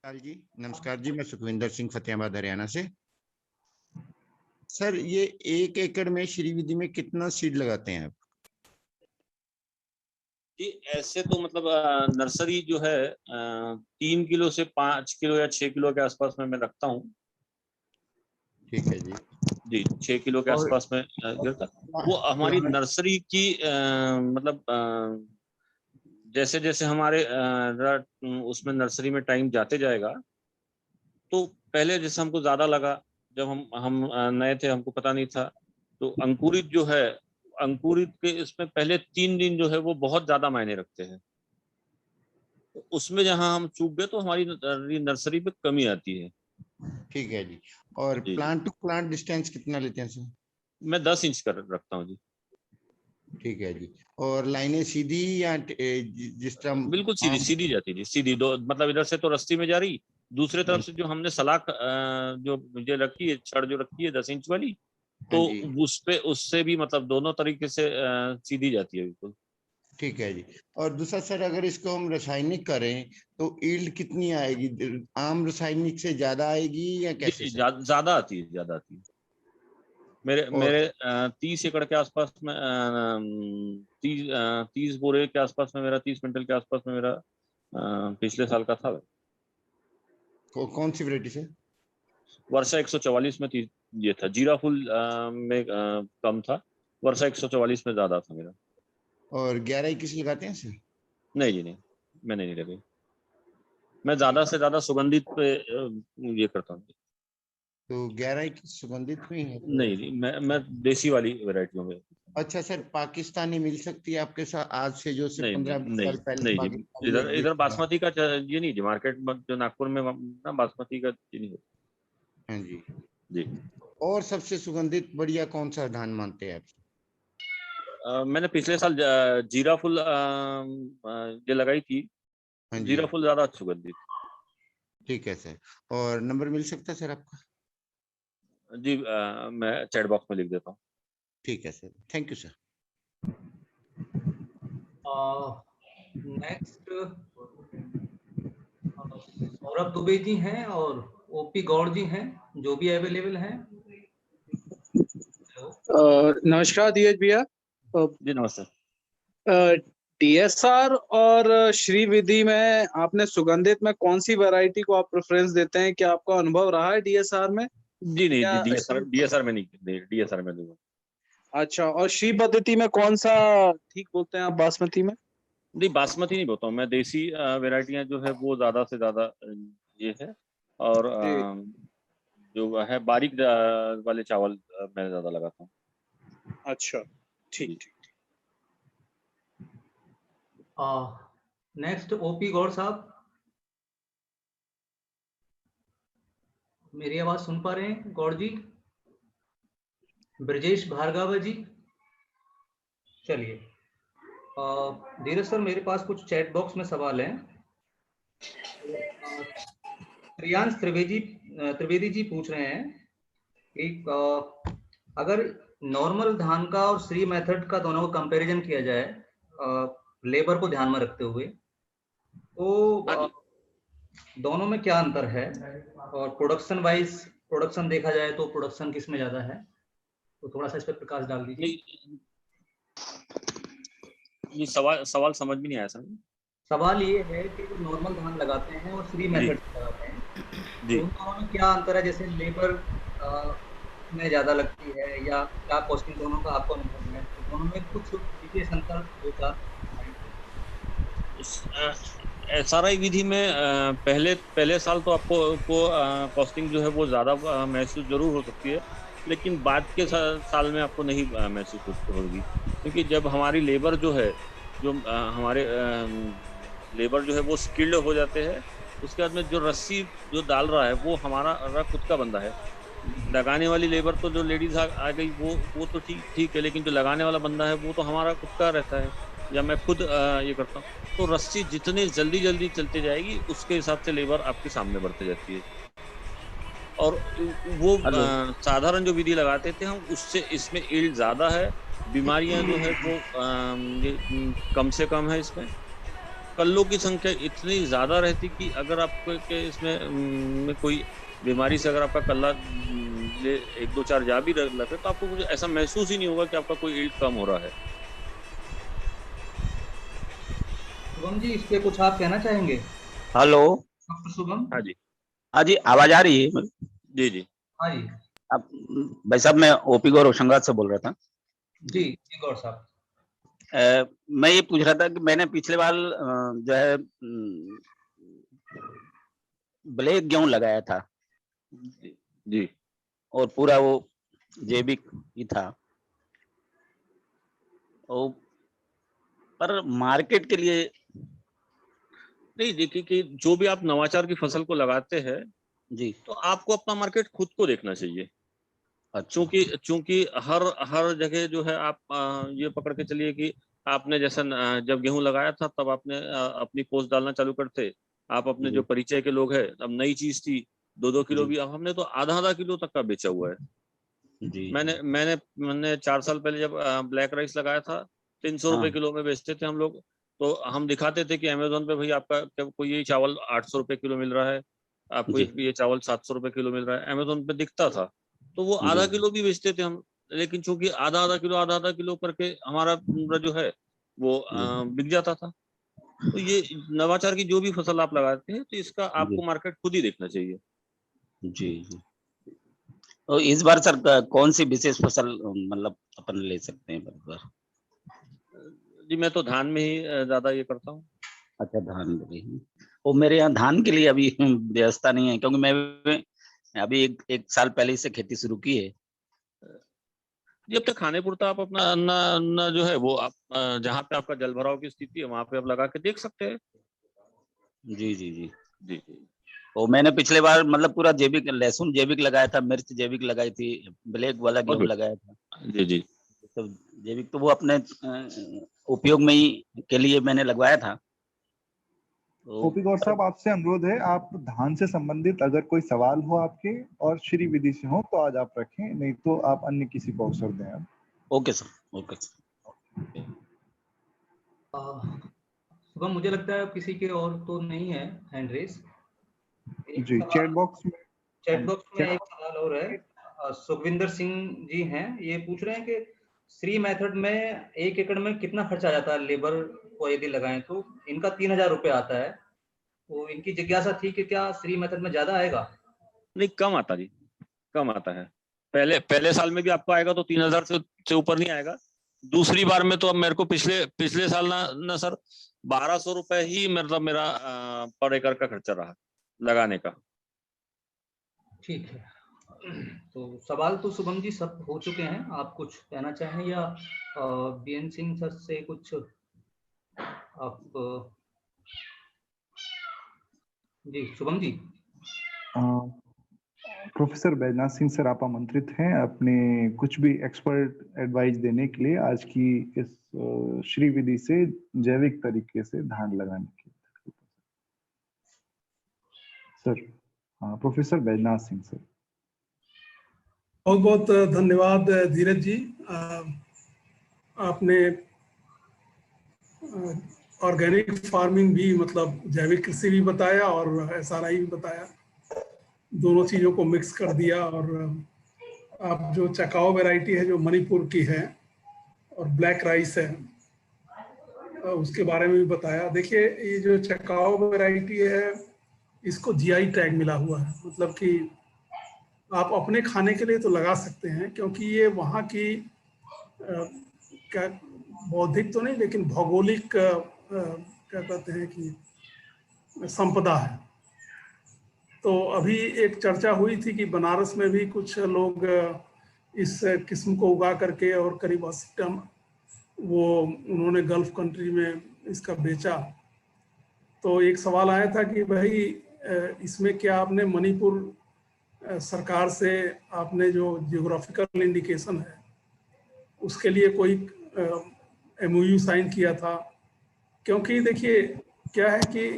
जी नमस्कार जी, मैं सुखविंदर सिंह फतेहाबाद हरियाणा से। सर ये 1 एकड़ में श्री विधि में कितना सीड लगाते हैं आप? कि ऐसे तो मतलब नर्सरी जो है 3 किलो से 5 किलो या 6 किलो के आसपास में मैं रखता हूँ। ठीक है जी। जी 6 किलो के और आसपास में गिरता। वो हमारी नर्सरी की मतलब जैसे जैसे हमारे उसमें नर्सरी में टाइम जाते जाएगा। तो पहले जैसे हमको ज्यादा लगा, जब हम नए थे, हमको पता नहीं था। तो अंकुरित जो है, अंकुरित के इसमें पहले 3 दिन जो है वो बहुत ज्यादा मायने रखते हैं। तो उसमें जहां हम चूक गए तो हमारी नर्सरी पे कमी आती है। ठीक है जी। और जी जी, प्लांट टू प्लांट डिस्टेंस कितना लेते हैं सर? मैं 10 इंच कर रखता हूँ जी। ठीक है जी। और लाइनें सीधी या जिस बिल्कुल तरह सीधी आम? सीधी जाती जी, सीधी दो, मतलब इधर से तो रस्सी में जा रही, दूसरे हाँ तरफ से जो हमने सलाख जो मुझे रखी है, छड़ जो रखी है 10 इंच वाली। हाँ तो जी। उस पे उससे भी मतलब दोनों तरीके से सीधी जाती है बिल्कुल। ठीक है जी। और दूसरा सर, अगर इसको हम रासायनिक करें तो ईल्ड कितनी आएगी? आम रासायनिक से ज्यादा आएगी या जी कैसे जी, सर? ज्यादा आती है, ज्यादा आती है। मेरे 30 एकड़ के आसपास में 30 बोरे के आसपास में मेरा 30 क्विंटल के आसपास में मेरा पिछले साल का था। कौन सी वैरायटी से? वर्षा 144 में ये था। जीरा फुल में कम था, वर्षा 144 में ज्यादा था मेरा। और 11-21 लगाते हैं सर? नहीं जी, नहीं, मैंने नहीं लगाई। मैं ज्यादा से ज्यादा सुगंधित पे ये करता हूँ। तो 11-21 सुगंधित में है? नहीं, मैं देसी वाली वैरायटियों में। अच्छा सर, पाकिस्तानी मिल सकती है आपके साथ आज से जो से 15-20 साल पहले? नहीं जी, इधर बासमती का ये नहीं जी, मार्केट जो नागपुर में ना बासमती का ये नहीं होता। हाँ जी जी। और सबसे सुगंधित बढ़िया कौन सा धान मानते हैं आप? मैंने पिछले साल जीरा फुल ये लगाई थी। हाँ जी, जीरा फुल ज्यादा सुगंधित। ठीक है सर। और नंबर मिल सकता है सर आपका? जी, मैं चैट बॉक्स में लिख देता हूँ। ठीक है sir, thank you sir. Next Saurabh Dubey ji हैं और ओपी गौड़ जी हैं, जो भी अवेलेबल हैं। नमस्कार धीरज भैया। जी नमस्ते। डीएसआर और श्री विधि में आपने सुगंधित में कौन सी वैरायटी को आप प्रेफरेंस देते हैं? क्या आपका अनुभव रहा है डीएसआर में? जी नहीं जी, डीएसआर में नहीं, डीएसआर में नहीं। अच्छा, और श्री पद्धति में कौन सा ठीक बोलते हैं आप बासमती में? नहीं, बासमती नहीं बोलता हूँ मैं, देसी वैरायटियां जो है वो ज्यादा से ज्यादा ये है। और जो है बारीक वाले चावल मैं ज्यादा लगाता हूँ। अच्छा, ठीक ठीक। नेक्स्ट ओपी गौड़ साहब, मेरी आवाज सुन पा रहे हैं गौड़ जी? ब्रजेश भार्गव जी, चलिए। धीरज सर, मेरे पास कुछ चैट बॉक्स में सवाल हैं। प्रियांश त्रिवेदी जी पूछ रहे हैं कि अगर नॉर्मल धान का और श्री मेथड का दोनों को कंपैरिजन किया जाए लेबर को ध्यान में रखते हुए, तो दोनों में क्या अंतर है? और प्रोडक्शन वाइज प्रोडक्शन देखा जाए तो प्रोडक्शन किस में ज्यादा है? तो थोड़ा सा इस पर प्रकाश डाल दीजिए। ये सवाल समझ में नहीं आया सर। सवाल ये है कि जो नॉर्मल धान लगाते हैं और श्री मेथड लगाते हैं, तो उन दोनों में क्या अंतर है? जैसे लेबर में ज्यादा लगती है या क्या कॉस्टिंग, दोनों का आपको अनुभव है? तो दोनों में कुछ विशेष अंतर होता है? एसआरआई विधि में पहले साल तो आपको कॉस्टिंग जो है वो ज्यादा महसूस जरूर हो सकती है, लेकिन बाद के साल में आपको नहीं महसूस होगी, क्योंकि जब हमारी लेबर जो है, जो हमारे लेबर जो है वो स्किल्ड हो जाते हैं, उसके बाद में जो रस्सी जो डाल रहा है वो हमारा खुद का बंदा है। लगाने वाली लेबर तो जो लेडीज आ गई वो तो ठीक है, लेकिन जो लगाने वाला बंदा है वो तो हमारा खुद का रहता है, या मैं खुद ये करता हूँ। तो रस्सी जितने जल्दी चलती जाएगी उसके हिसाब से लेबर आपके सामने बढ़ती जाती है। और वो साधारण जो विधि लगाते थे हम, उससे इसमें ईल्ड ज्यादा है, बीमारियां जो है वो कम से कम है। इसमें कल्लों की संख्या इतनी ज्यादा रहती कि अगर आपको इसमें कोई बीमारी से अगर आपका कल्ला 1-2-4 जा भी लगे तो आपको कुछ ऐसा महसूस ही नहीं होगा कि आपका कोई ईल्ड कम हो रहा है। शुभम जी, इस पे कुछ आप कहना चाहेंगे? हेलो शुभम। हाँ जी, आवाज आ रही है? जी हाँ जी। अब भाई साहब, मैं ओपी गौर होशंगाबाद से बोल रहा था। जी गौर साहब, मैं ये पूछ रहा था कि मैंने पिछले बार जो है ब्लैक गेहूं लगाया था जी, और पूरा वो जैविक ही था, और पर मार्केट के लिए नहीं, देखिए कि जो भी आप नवाचार की फसल को लगाते हैं जी, तो आपको अपना मार्केट खुद को देखना चाहिए। अच्छा। चूंकि हर जगह जो है आप ये पकड़ के चलिए कि आपने जैसा जब गेहूं लगाया था तब आपने अपनी पोस्ट डालना चालू करते, आप अपने जो परिचय के लोग हैं, अब नई चीज थी 2-2 किलो भी, अब हमने तो आधा किलो तक का बेचा हुआ है। जी, मैंने 4 साल पहले जब ब्लैक राइस लगाया था 300 रुपए किलो में बेचते थे हम लोग, तो हम दिखाते थे कि अमेजोन पे भाई आपका कोई ये चावल 800 रुपए किलो मिल रहा है, आपको ये चावल 700 रुपए किलो मिल रहा है, अमेजोन पे दिखता था, तो वो आधा किलो भी बेचते थे हम। लेकिन चूंकि आधा आधा किलो करके हमारा जो है वो बिक जाता था। तो ये नवाचार की जो भी फसल आप लगाते हैं तो इसका आपको मार्केट खुद ही देखना चाहिए। जी जी। तो इस बार सर कौन सी विशेष फसल मतलब अपन ले सकते हैं इस बार? जी मैं तो धान में ही ज्यादा ये करता हूँ। अच्छा, धान में। वो मेरे यहाँ धान के लिए अभी व्यवस्था नहीं है, क्योंकि मैं अभी एक साल पहले से खेती शुरू की है। जब तक खाने पुरता आप अपना अन्न जो है वो आप जहाँ पे आपका जल भराव की स्थिति है वहां पे आप लगा के देख सकते हैं। जी जी जी जी। तो मैंने पिछले बार मतलब पूरा जैविक, लहसुन जैविक लगाया था, मिर्च जैविक लगाई थी, ब्लैक वाला गेहूं लगाया था। जी जी। तो जैविक तो वो अपने उपयोग में ही के लिए मैंने लगवाया था। ओपी गौर साहब, आपसे अनुरोध है, आप धान से संबंधित अगर कोई सवाल हो आपके और श्री विधि से हो तो आज आप रखें, नहीं तो आप अन्य किसी को अवसर दें अब। Okay sir, okay sir. Shubham, मुझे लगता है किसी के और तो नहीं है हैंड रेस। जी, चैट बॉक्स में एक सवाल और है। सुखविंदर सिंह जी हैं, ये पूछ रहे हैं कि श्री मेथड में 1 एकड़ में कितना खर्चा आ जाता है लेबर को यदि लगाएं तो? इनका 3000 रुपये आता है। तो इनकी जिज्ञासा थी कि क्या श्री मेथड में ज्यादा आएगा? नहीं, कम आता जी, कम आता है। पहले साल में भी आपको आएगा तो 3000 से ऊपर नहीं आएगा। दूसरी बार में तो अब मेरे को पिछले साल ना सर 1200 रुपए ही मतलब मेरा पर एकड़ का खर्चा रहा लगाने का। ठीक है, तो सवाल तो शुभम जी सब हो चुके हैं। आप कुछ कहना चाहें या बीएन सिंह सर से कुछ आप? जी शुभम जी। प्रोफेसर बैजनाथ सिंह सर, आप आमंत्रित हैं अपने कुछ भी एक्सपर्ट एडवाइस देने के लिए आज की इस श्री विधि से जैविक तरीके से धान लगाने की। Sir, professor Baijnath Singh sir. बहुत बहुत धन्यवाद धीरज जी। आपने ऑर्गेनिक फार्मिंग भी मतलब जैविक कृषि भी बताया और एसआरआई भी बताया, दोनों चीज़ों को मिक्स कर दिया। और आप जो चकाओ वैरायटी है जो मणिपुर की है और ब्लैक राइस है उसके बारे में भी बताया। देखिए, ये जो चकाओ वैरायटी है इसको जीआई टैग मिला हुआ है, मतलब कि आप अपने खाने के लिए तो लगा सकते हैं क्योंकि ये वहाँ की क्या बौद्धिक तो नहीं लेकिन भौगोलिक क्या कहते हैं कि संपदा है। तो अभी एक चर्चा हुई थी कि बनारस में भी कुछ लोग इस किस्म को उगा करके और करीब 80 टन वो उन्होंने गल्फ कंट्री में इसका बेचा। तो एक सवाल आया था कि भाई इसमें क्या आपने मणिपुर सरकार से आपने जो जियोग्राफिकल इंडिकेशन है उसके लिए कोई एमओयू साइन किया था? क्योंकि देखिए क्या है कि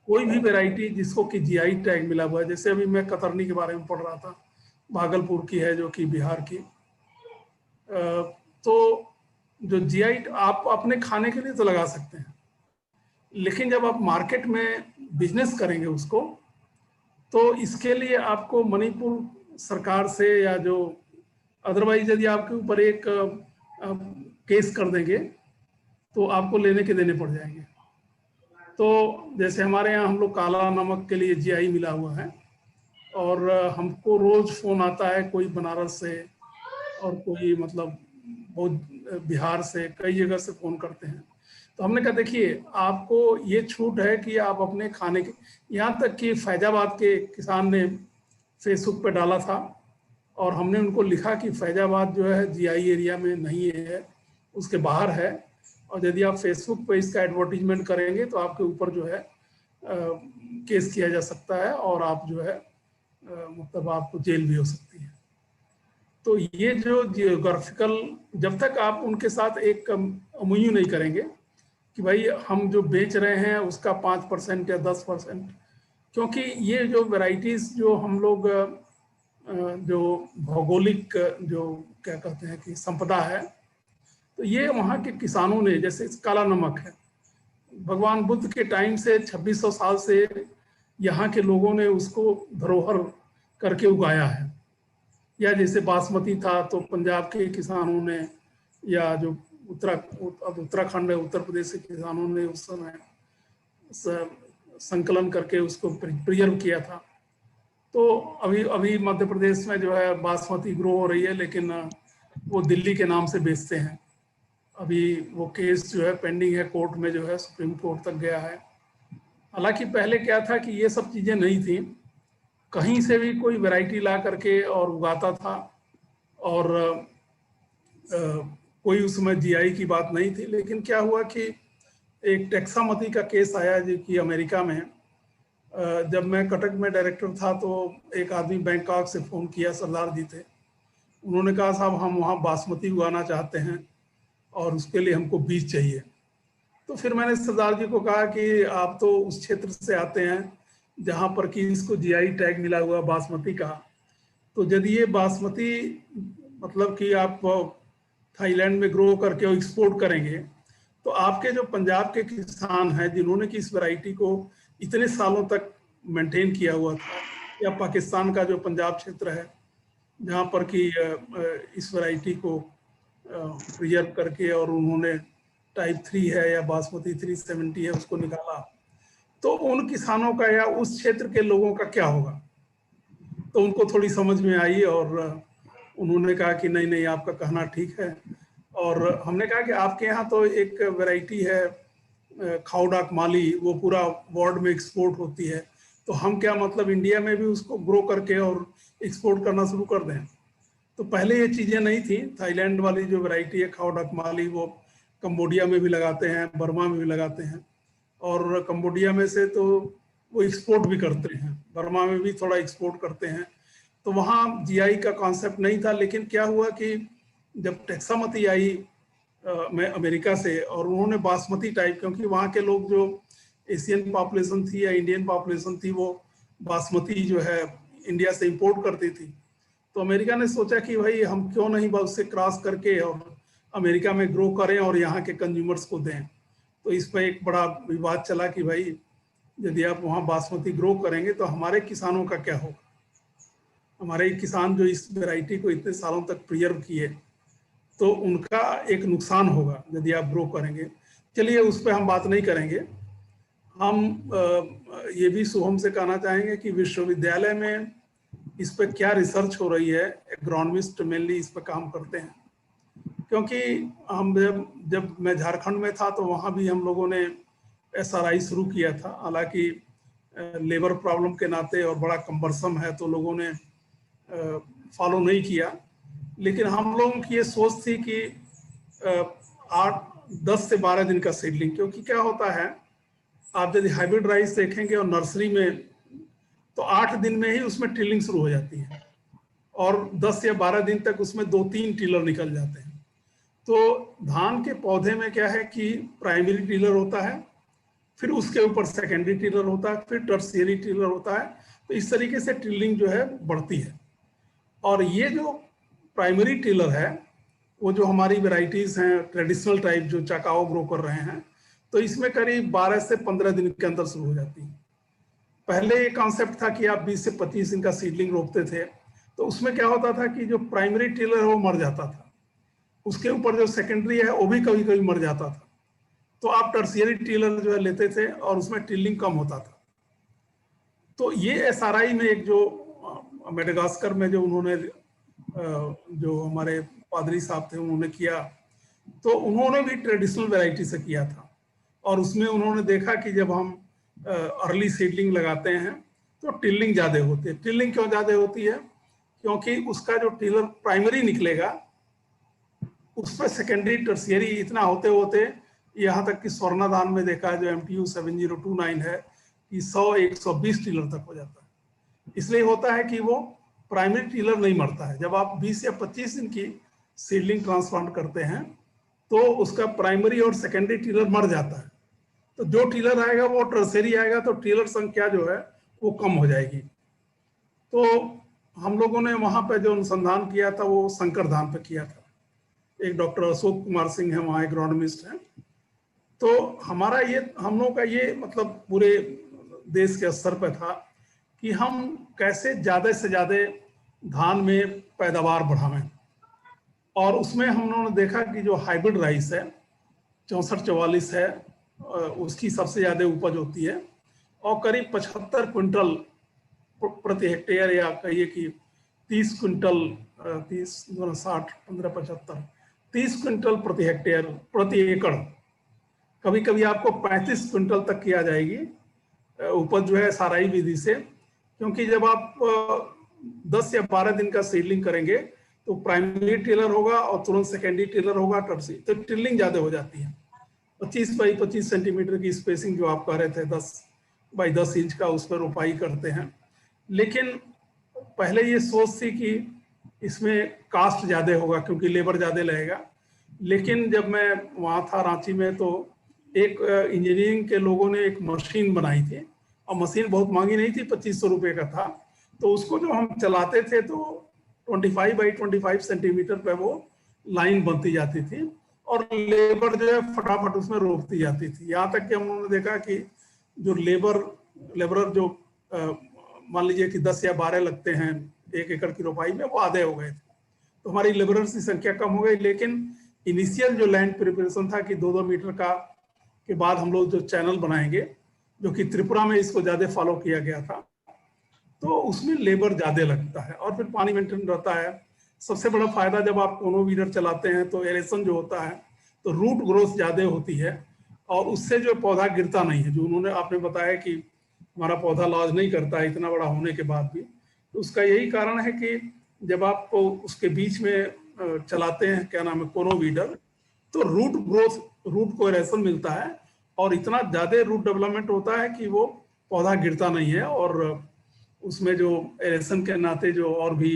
कोई भी वैरायटी जिसको कि जीआई टैग मिला हुआ है, जैसे अभी मैं कतरनी के बारे में पढ़ रहा था, भागलपुर की है जो कि बिहार की, तो जो जीआई आप अपने खाने के लिए तो लगा सकते हैं, लेकिन जब आप मार्केट में बिजनेस करेंगे उसको तो इसके लिए आपको मणिपुर सरकार से या जो अदरवाइज यदि आपके ऊपर एक केस कर देंगे तो आपको लेने के देने पड़ जाएंगे। तो जैसे हमारे यहाँ हम लोग काला नमक के लिए जीआई मिला हुआ है और हमको रोज फोन आता है कोई बनारस से और कोई मतलब बहुत बिहार से, कई जगह से फोन करते हैं। तो हमने कहा देखिए आपको ये छूट है कि आप अपने खाने के, यहाँ तक कि फैजाबाद के किसान ने फेसबुक पे डाला था और हमने उनको लिखा कि फैजाबाद जो है जीआई एरिया में नहीं है, उसके बाहर है, और यदि आप फेसबुक पे इसका एडवर्टीजमेंट करेंगे तो आपके ऊपर जो है केस किया जा सकता है और आप जो है मतलब आपको जेल भी हो सकती है। तो ये जो जियोग्राफिकल, जब तक आप उनके साथ एक एमओयू नहीं करेंगे कि भाई हम जो बेच रहे हैं उसका 5% या 10%, क्योंकि ये जो वैरायटीज जो हम लोग जो भौगोलिक जो क्या कहते हैं कि संपदा है, तो ये वहाँ के किसानों ने, जैसे काला नमक है, भगवान बुद्ध के टाइम से 2600 साल से यहाँ के लोगों ने उसको धरोहर करके उगाया है। या जैसे बासमती था तो पंजाब के किसानों ने या जो उत्तराखंड है उत्तर प्रदेश के किसानों ने उस समय संकलन करके उसको प्रिजर्व किया था। तो अभी मध्य प्रदेश में जो है बासमती ग्रो हो रही है, लेकिन वो दिल्ली के नाम से बेचते हैं। अभी वो केस जो है पेंडिंग है कोर्ट में, जो है सुप्रीम कोर्ट तक गया है। हालांकि पहले क्या था कि ये सब चीज़ें नहीं थी, कहीं से भी कोई वैरायटी ला करके और उगाता था, और कोई उसमें जीआई की बात नहीं थी। लेकिन क्या हुआ कि एक टेक्सामती का केस आया जो कि अमेरिका में, जब मैं कटक में डायरेक्टर था तो एक आदमी बैंकॉक से फ़ोन किया, सरदार जी थे, उन्होंने कहा साहब हम वहाँ बासमती उगाना चाहते हैं और उसके लिए हमको बीज चाहिए। तो फिर मैंने सरदार जी को कहा कि आप तो उस क्षेत्र से आते हैं जहाँ पर कि इसको जीआई टैग मिला हुआ बासमती का, तो यदि ये बासमती मतलब कि आप थाईलैंड में ग्रो करके और एक्सपोर्ट करेंगे, तो आपके जो पंजाब के किसान हैं जिन्होंने कि इस वैरायटी को इतने सालों तक मेंटेन किया हुआ था, या पाकिस्तान का जो पंजाब क्षेत्र है जहाँ पर कि इस वैरायटी को प्रिजर्व करके और उन्होंने टाइप 3 है या बासमती 370 है उसको निकाला, तो उन किसानों का या उस क्षेत्र के लोगों का क्या होगा। तो उनको थोड़ी समझ में आई और उन्होंने कहा कि नहीं नहीं आपका कहना ठीक है। और हमने कहा कि आपके यहाँ तो एक वैरायटी है खाउडाक माली, वो पूरा वर्ल्ड में एक्सपोर्ट होती है, तो हम क्या मतलब इंडिया में भी उसको ग्रो करके और एक्सपोर्ट करना शुरू कर दें। तो पहले ये चीज़ें नहीं थी। थाईलैंड वाली जो वैरायटी है खाउडाक माली वो कंबोडिया में भी लगाते हैं, बर्मा में भी लगाते हैं, और कंबोडिया में से तो वो एक्सपोर्ट भी करते हैं, बर्मा में भी थोड़ा एक्सपोर्ट करते हैं। तो वहाँ जीआई का कॉन्सेप्ट नहीं था। लेकिन क्या हुआ कि जब टेक्सामती आई अमेरिका से, और उन्होंने बासमती टाइप, क्योंकि वहाँ के लोग जो एशियन पॉपुलेशन थी या इंडियन पॉपुलेशन थी वो बासमती जो है इंडिया से इंपोर्ट करती थी, तो अमेरिका ने सोचा कि भाई हम क्यों नहीं उससे क्रॉस करके और अमेरिका में ग्रो करें और यहाँ के कंज्यूमर्स को दें। तो इस पर एक बड़ा विवाद चला कि भाई यदि आप वहाँ बासमती ग्रो करेंगे तो हमारे किसानों का क्या होगा, हमारे किसान जो इस वैरायटी को इतने सालों तक प्रिजर्व किए, तो उनका एक नुकसान होगा यदि आप ग्रो करेंगे। चलिए उस पर हम बात नहीं करेंगे। हम ये भी शुभम से कहना चाहेंगे कि विश्वविद्यालय में इस पर क्या रिसर्च हो रही है, एग्रोनॉमिस्ट मेनली इस पर काम करते हैं। क्योंकि हम जब मैं झारखंड में था तो वहाँ भी हम लोगों ने एसआरआई शुरू किया था, हालांकि लेबर प्रॉब्लम के नाते और बड़ा कम्बरसम है तो लोगों ने फॉलो नहीं किया। लेकिन हम लोगों की ये सोच थी कि 10 से 12 दिन का सीडलिंग, क्योंकि क्या होता है आप यदि हाइब्रिड राइस देखेंगे और नर्सरी में तो 8 दिन में ही उसमें टिलिंग शुरू हो जाती है और 10 या 12 दिन तक उसमें 2-3 टिलर निकल जाते हैं। तो धान के पौधे में क्या है कि प्राइमरी टिलर होता है, फिर उसके ऊपर सेकेंडरी टिलर होता है, फिर टर्शियरी टिलर होता है। तो इस तरीके से टिलिंग जो है बढ़ती है। और ये जो प्राइमरी टिलर है वो जो हमारी वेराइटीज़ हैं ट्रेडिशनल टाइप जो चाकाओ ग्रो कर रहे हैं, तो इसमें करीब 12 से 15 दिन के अंदर शुरू हो जाती है। पहले ये कॉन्सेप्ट था कि आप 20 से 25 दिन का सीडलिंग रोपते थे, तो उसमें क्या होता था कि जो प्राइमरी टिलर है वो मर जाता था, उसके ऊपर जो सेकेंडरी है वो भी कभी कभी मर जाता था। तो आप टर्शियरी टिलर जो है लेते थे और उसमें टिलिंग कम होता था। तो ये एसआरआई में एक जो मेडागास्कर में जो उन्होंने जो हमारे पादरी साहब थे उन्होंने किया, तो उन्होंने भी ट्रेडिशनल वैरायटी से किया था। और उसमें उन्होंने देखा कि जब हम अर्ली सीडलिंग लगाते हैं तो टिलिंग ज़्यादा होती है। टिलिंग क्यों ज़्यादा होती है? क्योंकि उसका जो टिलर प्राइमरी निकलेगा उस पर सेकेंडरी टर्शियरी इतना होते होते यहाँ तक कि स्वर्णाधान में देखा जो MTU 7029 है कि 100-120 टिलर तक हो जाता है। इसलिए होता है कि वो प्राइमरी टिलर नहीं मरता है। जब आप 20 या 25 दिन की सीडलिंग ट्रांसप्लांट करते हैं तो उसका प्राइमरी और सेकेंडरी टिलर मर जाता है। तो जो टिलर आएगा वो टर्शियरी आएगा, तो टिलर संख्या जो है वो कम हो जाएगी। तो हम लोगों ने वहाँ पे जो अनुसंधान किया था वो संकर धान पे किया था। एक डॉक्टर अशोक कुमार सिंह है वहाँ एग्रोनॉमिस्ट हैं। तो हमारा ये हम लोगों का ये मतलब पूरे देश के स्तर पर था कि हम कैसे ज़्यादा से ज़्यादा धान में पैदावार बढ़ावें। और उसमें हम लोगों ने देखा कि जो हाइब्रिड राइस है 64-44 है, उसकी सबसे ज़्यादा उपज होती है और करीब 75 क्विंटल प्रति हेक्टेयर, या कहिए कि 30 क्विंटल, 30 60 15 75 30 क्विंटल प्रति हेक्टेयर प्रति एकड़, कभी कभी आपको 35 क्विंटल तक की आ जाएगी उपज जो है साराई विधि से। क्योंकि जब आप 10 या 12 दिन का सीडलिंग करेंगे तो प्राइमरी टिलर होगा और तुरंत सेकेंडरी टिलर होगा, टर्सरी, तो टिलिंग ज्यादा हो जाती है। 25 बाई 25 सेंटीमीटर की स्पेसिंग जो आप कह रहे थे 10 बाई 10 इंच का, उस पर रोपाई करते हैं। लेकिन पहले ये सोच थी कि इसमें कास्ट ज्यादा होगा क्योंकि लेबर ज्यादा लगेगा। लेकिन जब मैं वहाँ था रांची में तो एक इंजीनियरिंग के लोगों ने एक मशीन बनाई थी और मशीन बहुत महंगी नहीं थी, 2500 रुपये का था। तो उसको जो हम चलाते थे तो 25 बाई 25 सेंटीमीटर पे वो लाइन बनती जाती थी और लेबर जो है फटाफट उसमें रोकती जाती थी। यहाँ तक कि हम लोगों ने देखा कि जो लेबरर जो मान लीजिए कि 10 या 12 लगते हैं 1 एकड़ की रोपाई में, वो आधे हो गए थे। तो हमारी लेबरर्स की संख्या कम हो गई। लेकिन इनिशियल जो लैंड प्रिपरेशन था कि 2-2 मीटर का के बाद हम लोग जो चैनल बनाएंगे, जो कि त्रिपुरा में इसको ज्यादा फॉलो किया गया था, तो उसमें लेबर ज्यादा लगता है और फिर पानी मेंटेन रहता है। सबसे बड़ा फायदा जब आप कोनो वीडर चलाते हैं तो एरेशन जो होता है तो रूट ग्रोथ ज्यादा होती है और उससे जो पौधा गिरता नहीं है। जो आपने बताया कि हमारा पौधा लॉज नहीं करता है इतना बड़ा होने के बाद भी, तो उसका यही कारण है कि जब आप उसके बीच में चलाते हैं क्या नाम है कोनो वीडर, तो रूट ग्रोथ, रूट को एरेशन मिलता है और इतना ज्यादा रूट डेवलपमेंट होता है कि वो पौधा गिरता नहीं है। और उसमें जो एरेशन के नाते जो और भी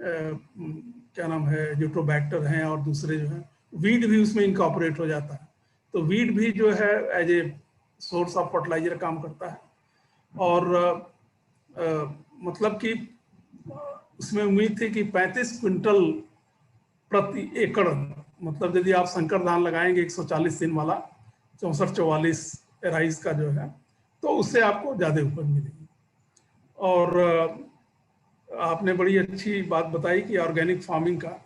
क्या नाम है यूट्रोबैक्टर हैं और दूसरे जो हैं, वीड भी उसमें इनकॉर्पोरेट हो जाता है। तो वीड भी जो है as a source of fertiliser काम करता है। और मतलब कि उसमें उम्मीद थी कि 35 क्विंटल प्रति एकड़, मतलब यदि आप संकर धान लगाएंगे 140 दिन वाला 64-44 राइस का जो है, तो उससे आपको ज्यादा उपज मिलेगी। और आपने बड़ी अच्छी बात बताई कि ऑर्गेनिक फार्मिंग का,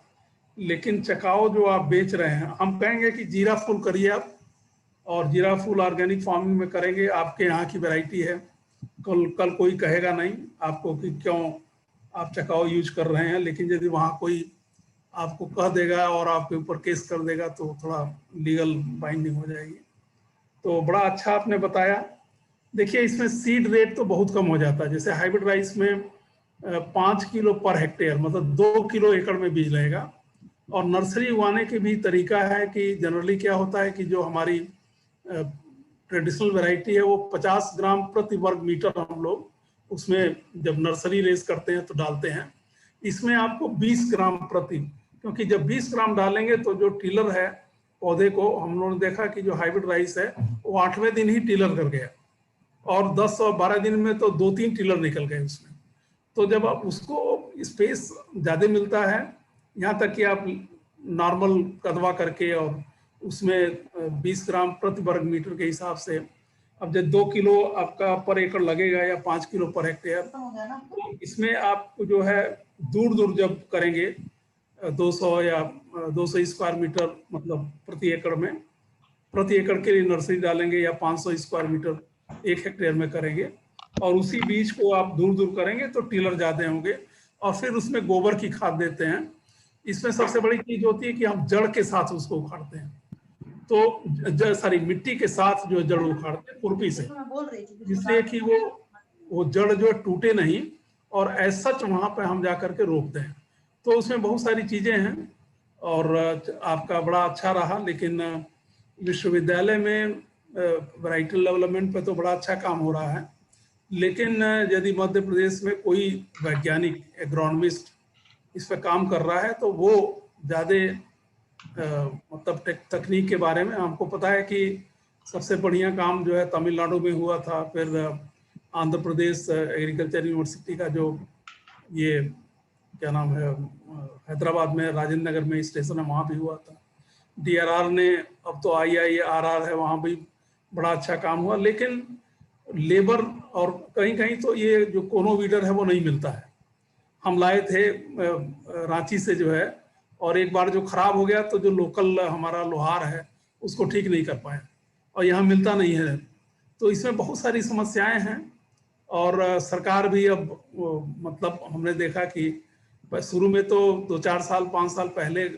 लेकिन चकाओ जो आप बेच रहे हैं, हम कहेंगे कि जीरा फूल करिए आप, और जीरा फूल ऑर्गेनिक फार्मिंग में करेंगे, आपके यहाँ की वैरायटी है, कल कोई कहेगा नहीं आपको कि क्यों आप चकाओ यूज कर रहे हैं। लेकिन यदि वहाँ कोई आपको कह देगा और आपके ऊपर केस कर देगा तो थोड़ा लीगल बाइंडिंग हो जाएगी। तो बड़ा अच्छा आपने बताया। देखिए इसमें सीड रेट तो बहुत कम हो जाता है। जैसे हाइब्रिड राइस में 5 किलो पर हेक्टेयर, मतलब 2 किलो एकड़ में बीज लगेगा। और नर्सरी उगाने की भी तरीका है कि जनरली क्या होता है कि जो हमारी ट्रेडिशनल वैरायटी है वो 50 ग्राम प्रति वर्ग मीटर हम लोग उसमें जब नर्सरी रेस करते हैं तो डालते हैं। इसमें आपको 20 ग्राम प्रति, क्योंकि जब 20 ग्राम डालेंगे तो जो टिलर है पौधे को, हम लोगों ने देखा कि जो हाइब्रिड राइस है वो 8वें दिन ही टिलर कर गया और 10 और 12 दिन में तो 2-3 टिलर निकल गए उसमें। तो जब आप उसको स्पेस ज़्यादा मिलता है, यहाँ तक कि आप नॉर्मल कदवा करके और उसमें 20 ग्राम प्रति वर्ग मीटर के हिसाब से, अब जब 2 किलो आपका पर एकड़ लगेगा या 5 किलो पर हेक्टेयर, तो इसमें आप जो है दूर दूर जब करेंगे 200 या 200 स्क्वायर मीटर मतलब प्रति एकड़ में, प्रति एकड़ के लिए नर्सरी डालेंगे या 500 स्क्वायर मीटर 1 हेक्टेयर में करेंगे और उसी बीज को आप दूर दूर करेंगे तो टिलर ज्यादा होंगे। और फिर उसमें गोबर की खाद देते हैं। इसमें सबसे बड़ी चीज होती है कि हम जड़ के साथ उसको उखाड़ते हैं, तो मिट्टी के साथ जो जड़ उखाड़ते हैं खुरपी से, जिससे कि वो जड़ जो टूटे नहीं और ऐसा वहां पे हम जा करके रोपते हैं। तो उसमें बहुत सारी चीजें हैं और आपका बड़ा अच्छा रहा। लेकिन विश्वविद्यालय में वैरायटी डेवलपमेंट पे तो बड़ा अच्छा काम हो रहा है। लेकिन यदि मध्य प्रदेश में कोई वैज्ञानिक एग्रोनॉमिस्ट इस पर काम कर रहा है तो वो ज़्यादा मतलब तकनीक के बारे में, हमको पता है कि सबसे बढ़िया काम जो है तमिलनाडु में हुआ था, फिर आंध्र प्रदेश एग्रीकल्चर यूनिवर्सिटी का जो ये क्या नाम है हैदराबाद में राजेंद्र नगर में स्टेशन है वहाँ भी हुआ था। DRR ने, अब तो IIRR है, वहाँ भी बड़ा अच्छा काम हुआ। लेकिन लेबर और कहीं कहीं तो ये जो कोनो वीडर है वो नहीं मिलता है। हम लाए थे रांची से जो है, और एक बार जो खराब हो गया तो जो लोकल हमारा लोहार है उसको ठीक नहीं कर पाए, और यहाँ मिलता नहीं है। तो इसमें बहुत सारी समस्याएं हैं, और सरकार भी अब मतलब हमने देखा कि शुरू में तो 2-4 साल 5 साल पहले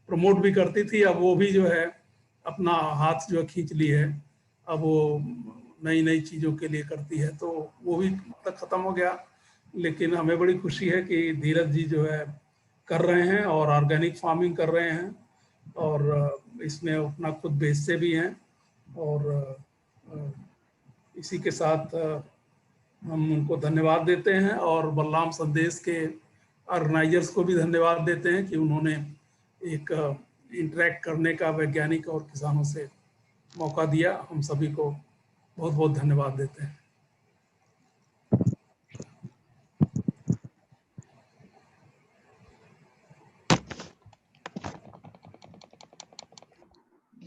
प्रमोट भी करती थी, अब वो भी जो है अपना हाथ जो खींच ली है, अब वो नई नई चीज़ों के लिए करती है, तो वो भी मतलब ख़त्म हो गया। लेकिन हमें बड़ी खुशी है कि धीरज जी जो है कर रहे हैं और ऑर्गेनिक फार्मिंग कर रहे हैं, और इसमें अपना खुद बेचते भी हैं, और इसी के साथ हम उनको धन्यवाद देते हैं, और बलराम संदेश के ऑर्गेनाइजर्स को भी धन्यवाद देते हैं कि उन्होंने एक इंटरेक्ट करने का वैज्ञानिक और किसानों से मौका दिया। हम सभी को बहुत बहुत धन्यवाद देते हैं।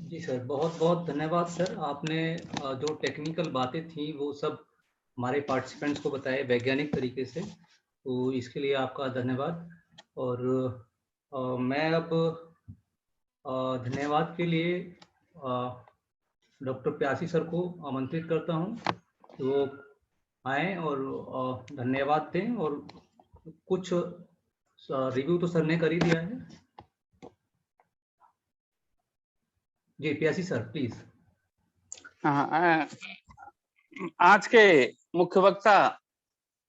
जी सर, बहुत बहुत धन्यवाद सर। आपने जो टेक्निकल बातें थी वो सब हमारे पार्टिसिपेंट्स को बताए वैज्ञानिक तरीके से, तो इसके लिए आपका धन्यवाद। और मैं अब धन्यवाद के लिए डॉक्टर प्यासी सर को आमंत्रित करता हूं कि वो आए और धन्यवाद दें, और कुछ रिव्यू तो सर ने कर ही दिया है। जी प्यासी सर प्लीज। हाँ, आज के मुख्य वक्ता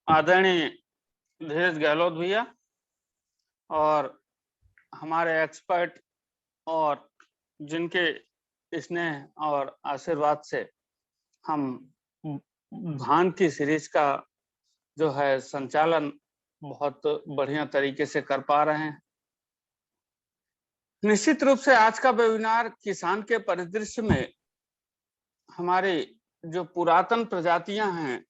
आदरणीय धीरज गहलोत भैया और हमारे एक्सपर्ट, और जिनके स्नेह और आशीर्वाद से हम धान की सीरीज का जो है संचालन बहुत बढ़िया तरीके से कर पा रहे हैं। निश्चित रूप से आज का वेबिनार किसान के परिदृश्य में हमारे जो पुरातन प्रजातियां हैं,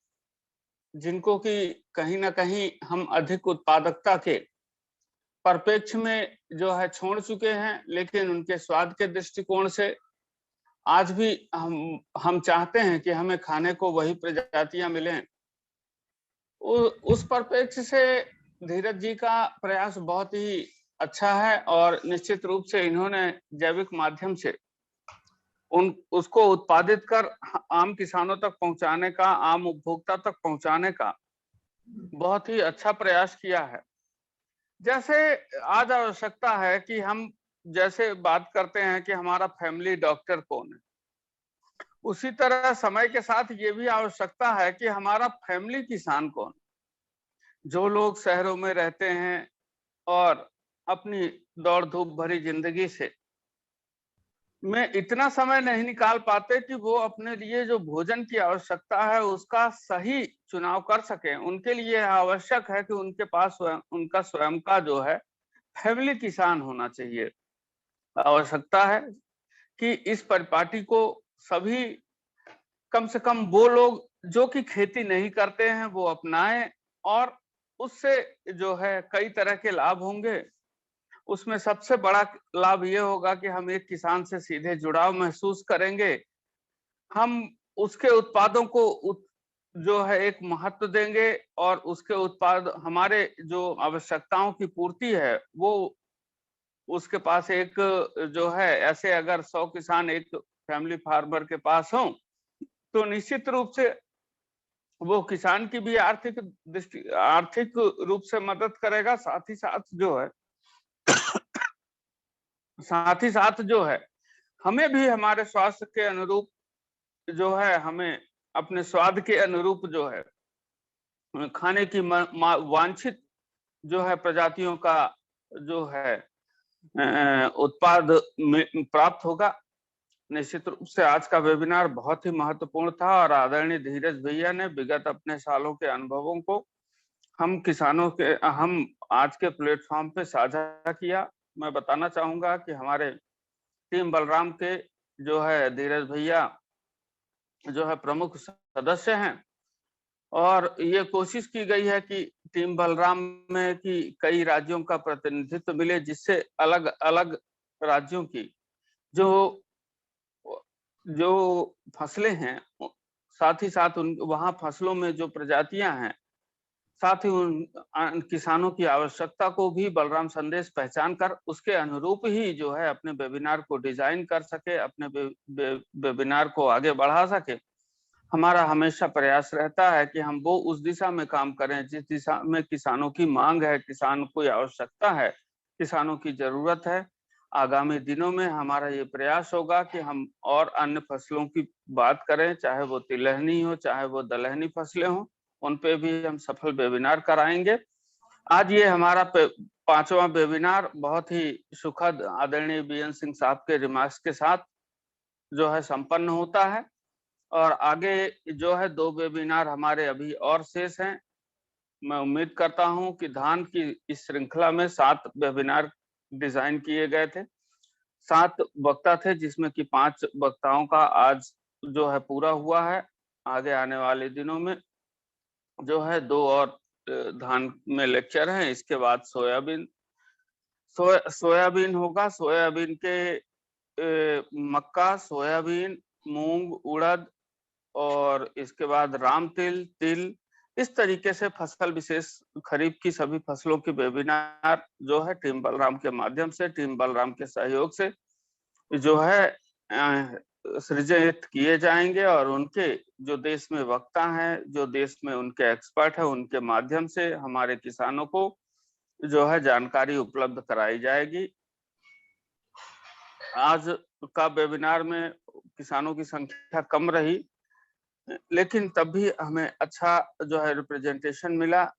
जिनको कि कहीं ना कहीं हम अधिक उत्पादकता के परिप्रेक्ष्य में जो है छोड़ चुके हैं, लेकिन उनके स्वाद के दृष्टिकोण से आज भी हम चाहते हैं कि हमें खाने को वही प्रजातियां मिलें। उस परिप्रेक्ष्य से धीरज जी का प्रयास बहुत ही अच्छा है, और निश्चित रूप से इन्होंने जैविक माध्यम से उसको उत्पादित कर आम किसानों तक पहुंचाने का, आम उपभोक्ता तक पहुंचाने का बहुत ही अच्छा प्रयास किया है। जैसे आज आवश्यकता है कि हम जैसे बात करते हैं कि हमारा फैमिली डॉक्टर कौन है, उसी तरह समय के साथ ये भी आवश्यकता है कि हमारा फैमिली किसान कौन। जो लोग शहरों में रहते हैं और अपनी दौड़ धूप भरी जिंदगी से में इतना समय नहीं निकाल पाते कि वो अपने लिए जो भोजन की आवश्यकता है उसका सही चुनाव कर सकें, उनके लिए आवश्यक है कि उनके पास उनका स्वयं का जो है फैमिली किसान होना चाहिए। आवश्यकता है कि इस परिपाटी को सभी, कम से कम वो लोग जो कि खेती नहीं करते हैं वो अपनाएं, और उससे जो है कई तरह के लाभ होंगे। उसमें सबसे बड़ा लाभ ये होगा कि हम एक किसान से सीधे जुड़ाव महसूस करेंगे, हम उसके उत्पादों को जो है एक महत्व देंगे, और उसके उत्पाद हमारे जो आवश्यकताओं की पूर्ति है वो उसके पास एक जो है, ऐसे अगर 100 किसान एक फैमिली फार्मर के पास हों तो निश्चित रूप से वो किसान की भी आर्थिक रूप से मदद करेगा, साथ ही साथ जो है हमें भी हमारे स्वास्थ्य के अनुरूप जो है, हमें अपने स्वाद के अनुरूप जो है खाने की वांछित जो है प्रजातियों का जो है उत्पाद प्राप्त होगा। निश्चित रूप से आज का वेबिनार बहुत ही महत्वपूर्ण था, और आदरणीय धीरज भैया ने विगत अपने सालों के अनुभवों को हम आज के प्लेटफॉर्म पे साझा किया। मैं बताना चाहूंगा कि हमारे टीम बलराम के जो है धीरज भैया जो है प्रमुख सदस्य हैं, और ये कोशिश की गई है कि टीम बलराम में कि कई राज्यों का प्रतिनिधित्व मिले, जिससे अलग अलग राज्यों की जो फसलें हैं, साथ ही साथ वहां फसलों में जो प्रजातियां हैं, साथ ही उन किसानों की आवश्यकता को भी बलराम संदेश पहचान कर उसके अनुरूप ही जो है अपने वेबिनार को डिजाइन कर सके, अपने वेबिनार को आगे बढ़ा सके। हमारा हमेशा प्रयास रहता है कि हम वो उस दिशा में काम करें जिस दिशा में किसानों की मांग है, किसान को आवश्यकता है, किसानों की जरूरत है। आगामी दिनों में हमारा ये प्रयास होगा कि हम और अन्य फसलों की बात करें, चाहे वो तिलहनी हो, चाहे वो दलहनी फसलें हों, उन पे भी हम सफल वेबिनार कराएंगे। आज ये हमारा 5वां वेबिनार बहुत ही सुखद आदरणीय बीएन सिंह साहब के रिमार्क्स के साथ जो है संपन्न होता है, और आगे जो है 2 वेबिनार हमारे अभी और शेष हैं। मैं उम्मीद करता हूं कि धान की इस श्रृंखला में 7 वेबिनार डिजाइन किए गए थे, 7 वक्ता थे, जिसमें कि 5 वक्ताओं का आज जो है पूरा हुआ है। आगे आने वाले दिनों में जो है 2 और धान में लेक्चर हैं। इसके बाद सोयाबीन होगा। सोयाबीन के मक्का, सोयाबीन, मूंग, उड़द और इसके बाद राम तिल, इस तरीके से फसल विशेष खरीफ की सभी फसलों की वेबिनार जो है टीम बलराम के माध्यम से, टीम बलराम के सहयोग से जो है सृजित किए जाएंगे, और उनके जो देश में वक्ता हैं, जो देश में उनके एक्सपर्ट हैं, उनके माध्यम से हमारे किसानों को जो है जानकारी उपलब्ध कराई जाएगी। आज का वेबिनार में किसानों की संख्या कम रही, लेकिन तब भी हमें अच्छा जो है रिप्रेजेंटेशन मिला।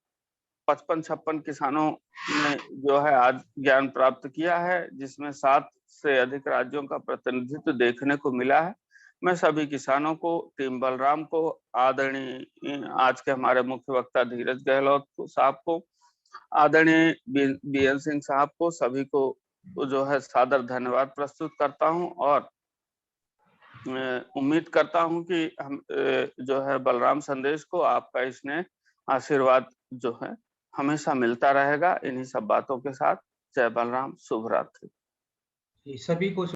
55-56 किसानों ने जो है आज ज्ञान प्राप्त किया है, जिसमें 7 से अधिक राज्यों का प्रतिनिधित्व देखने को मिला है। मैं सभी किसानों को, टीम बलराम को, आदरणीय आज के हमारे मुख्य वक्ता धीरज गहलोत साहब को, आदरणीय बीएन सिंह साहब को, सभी को जो है सादर धन्यवाद प्रस्तुत करता हूं, और उम्मीद करता हूं कि हम जो है बलराम संदेश को आपका इसने आशीर्वाद जो है हमेशा मिलता रहेगा। इन्हीं सब बातों के साथ जय बलराम, शुभ रात्रि। सभी को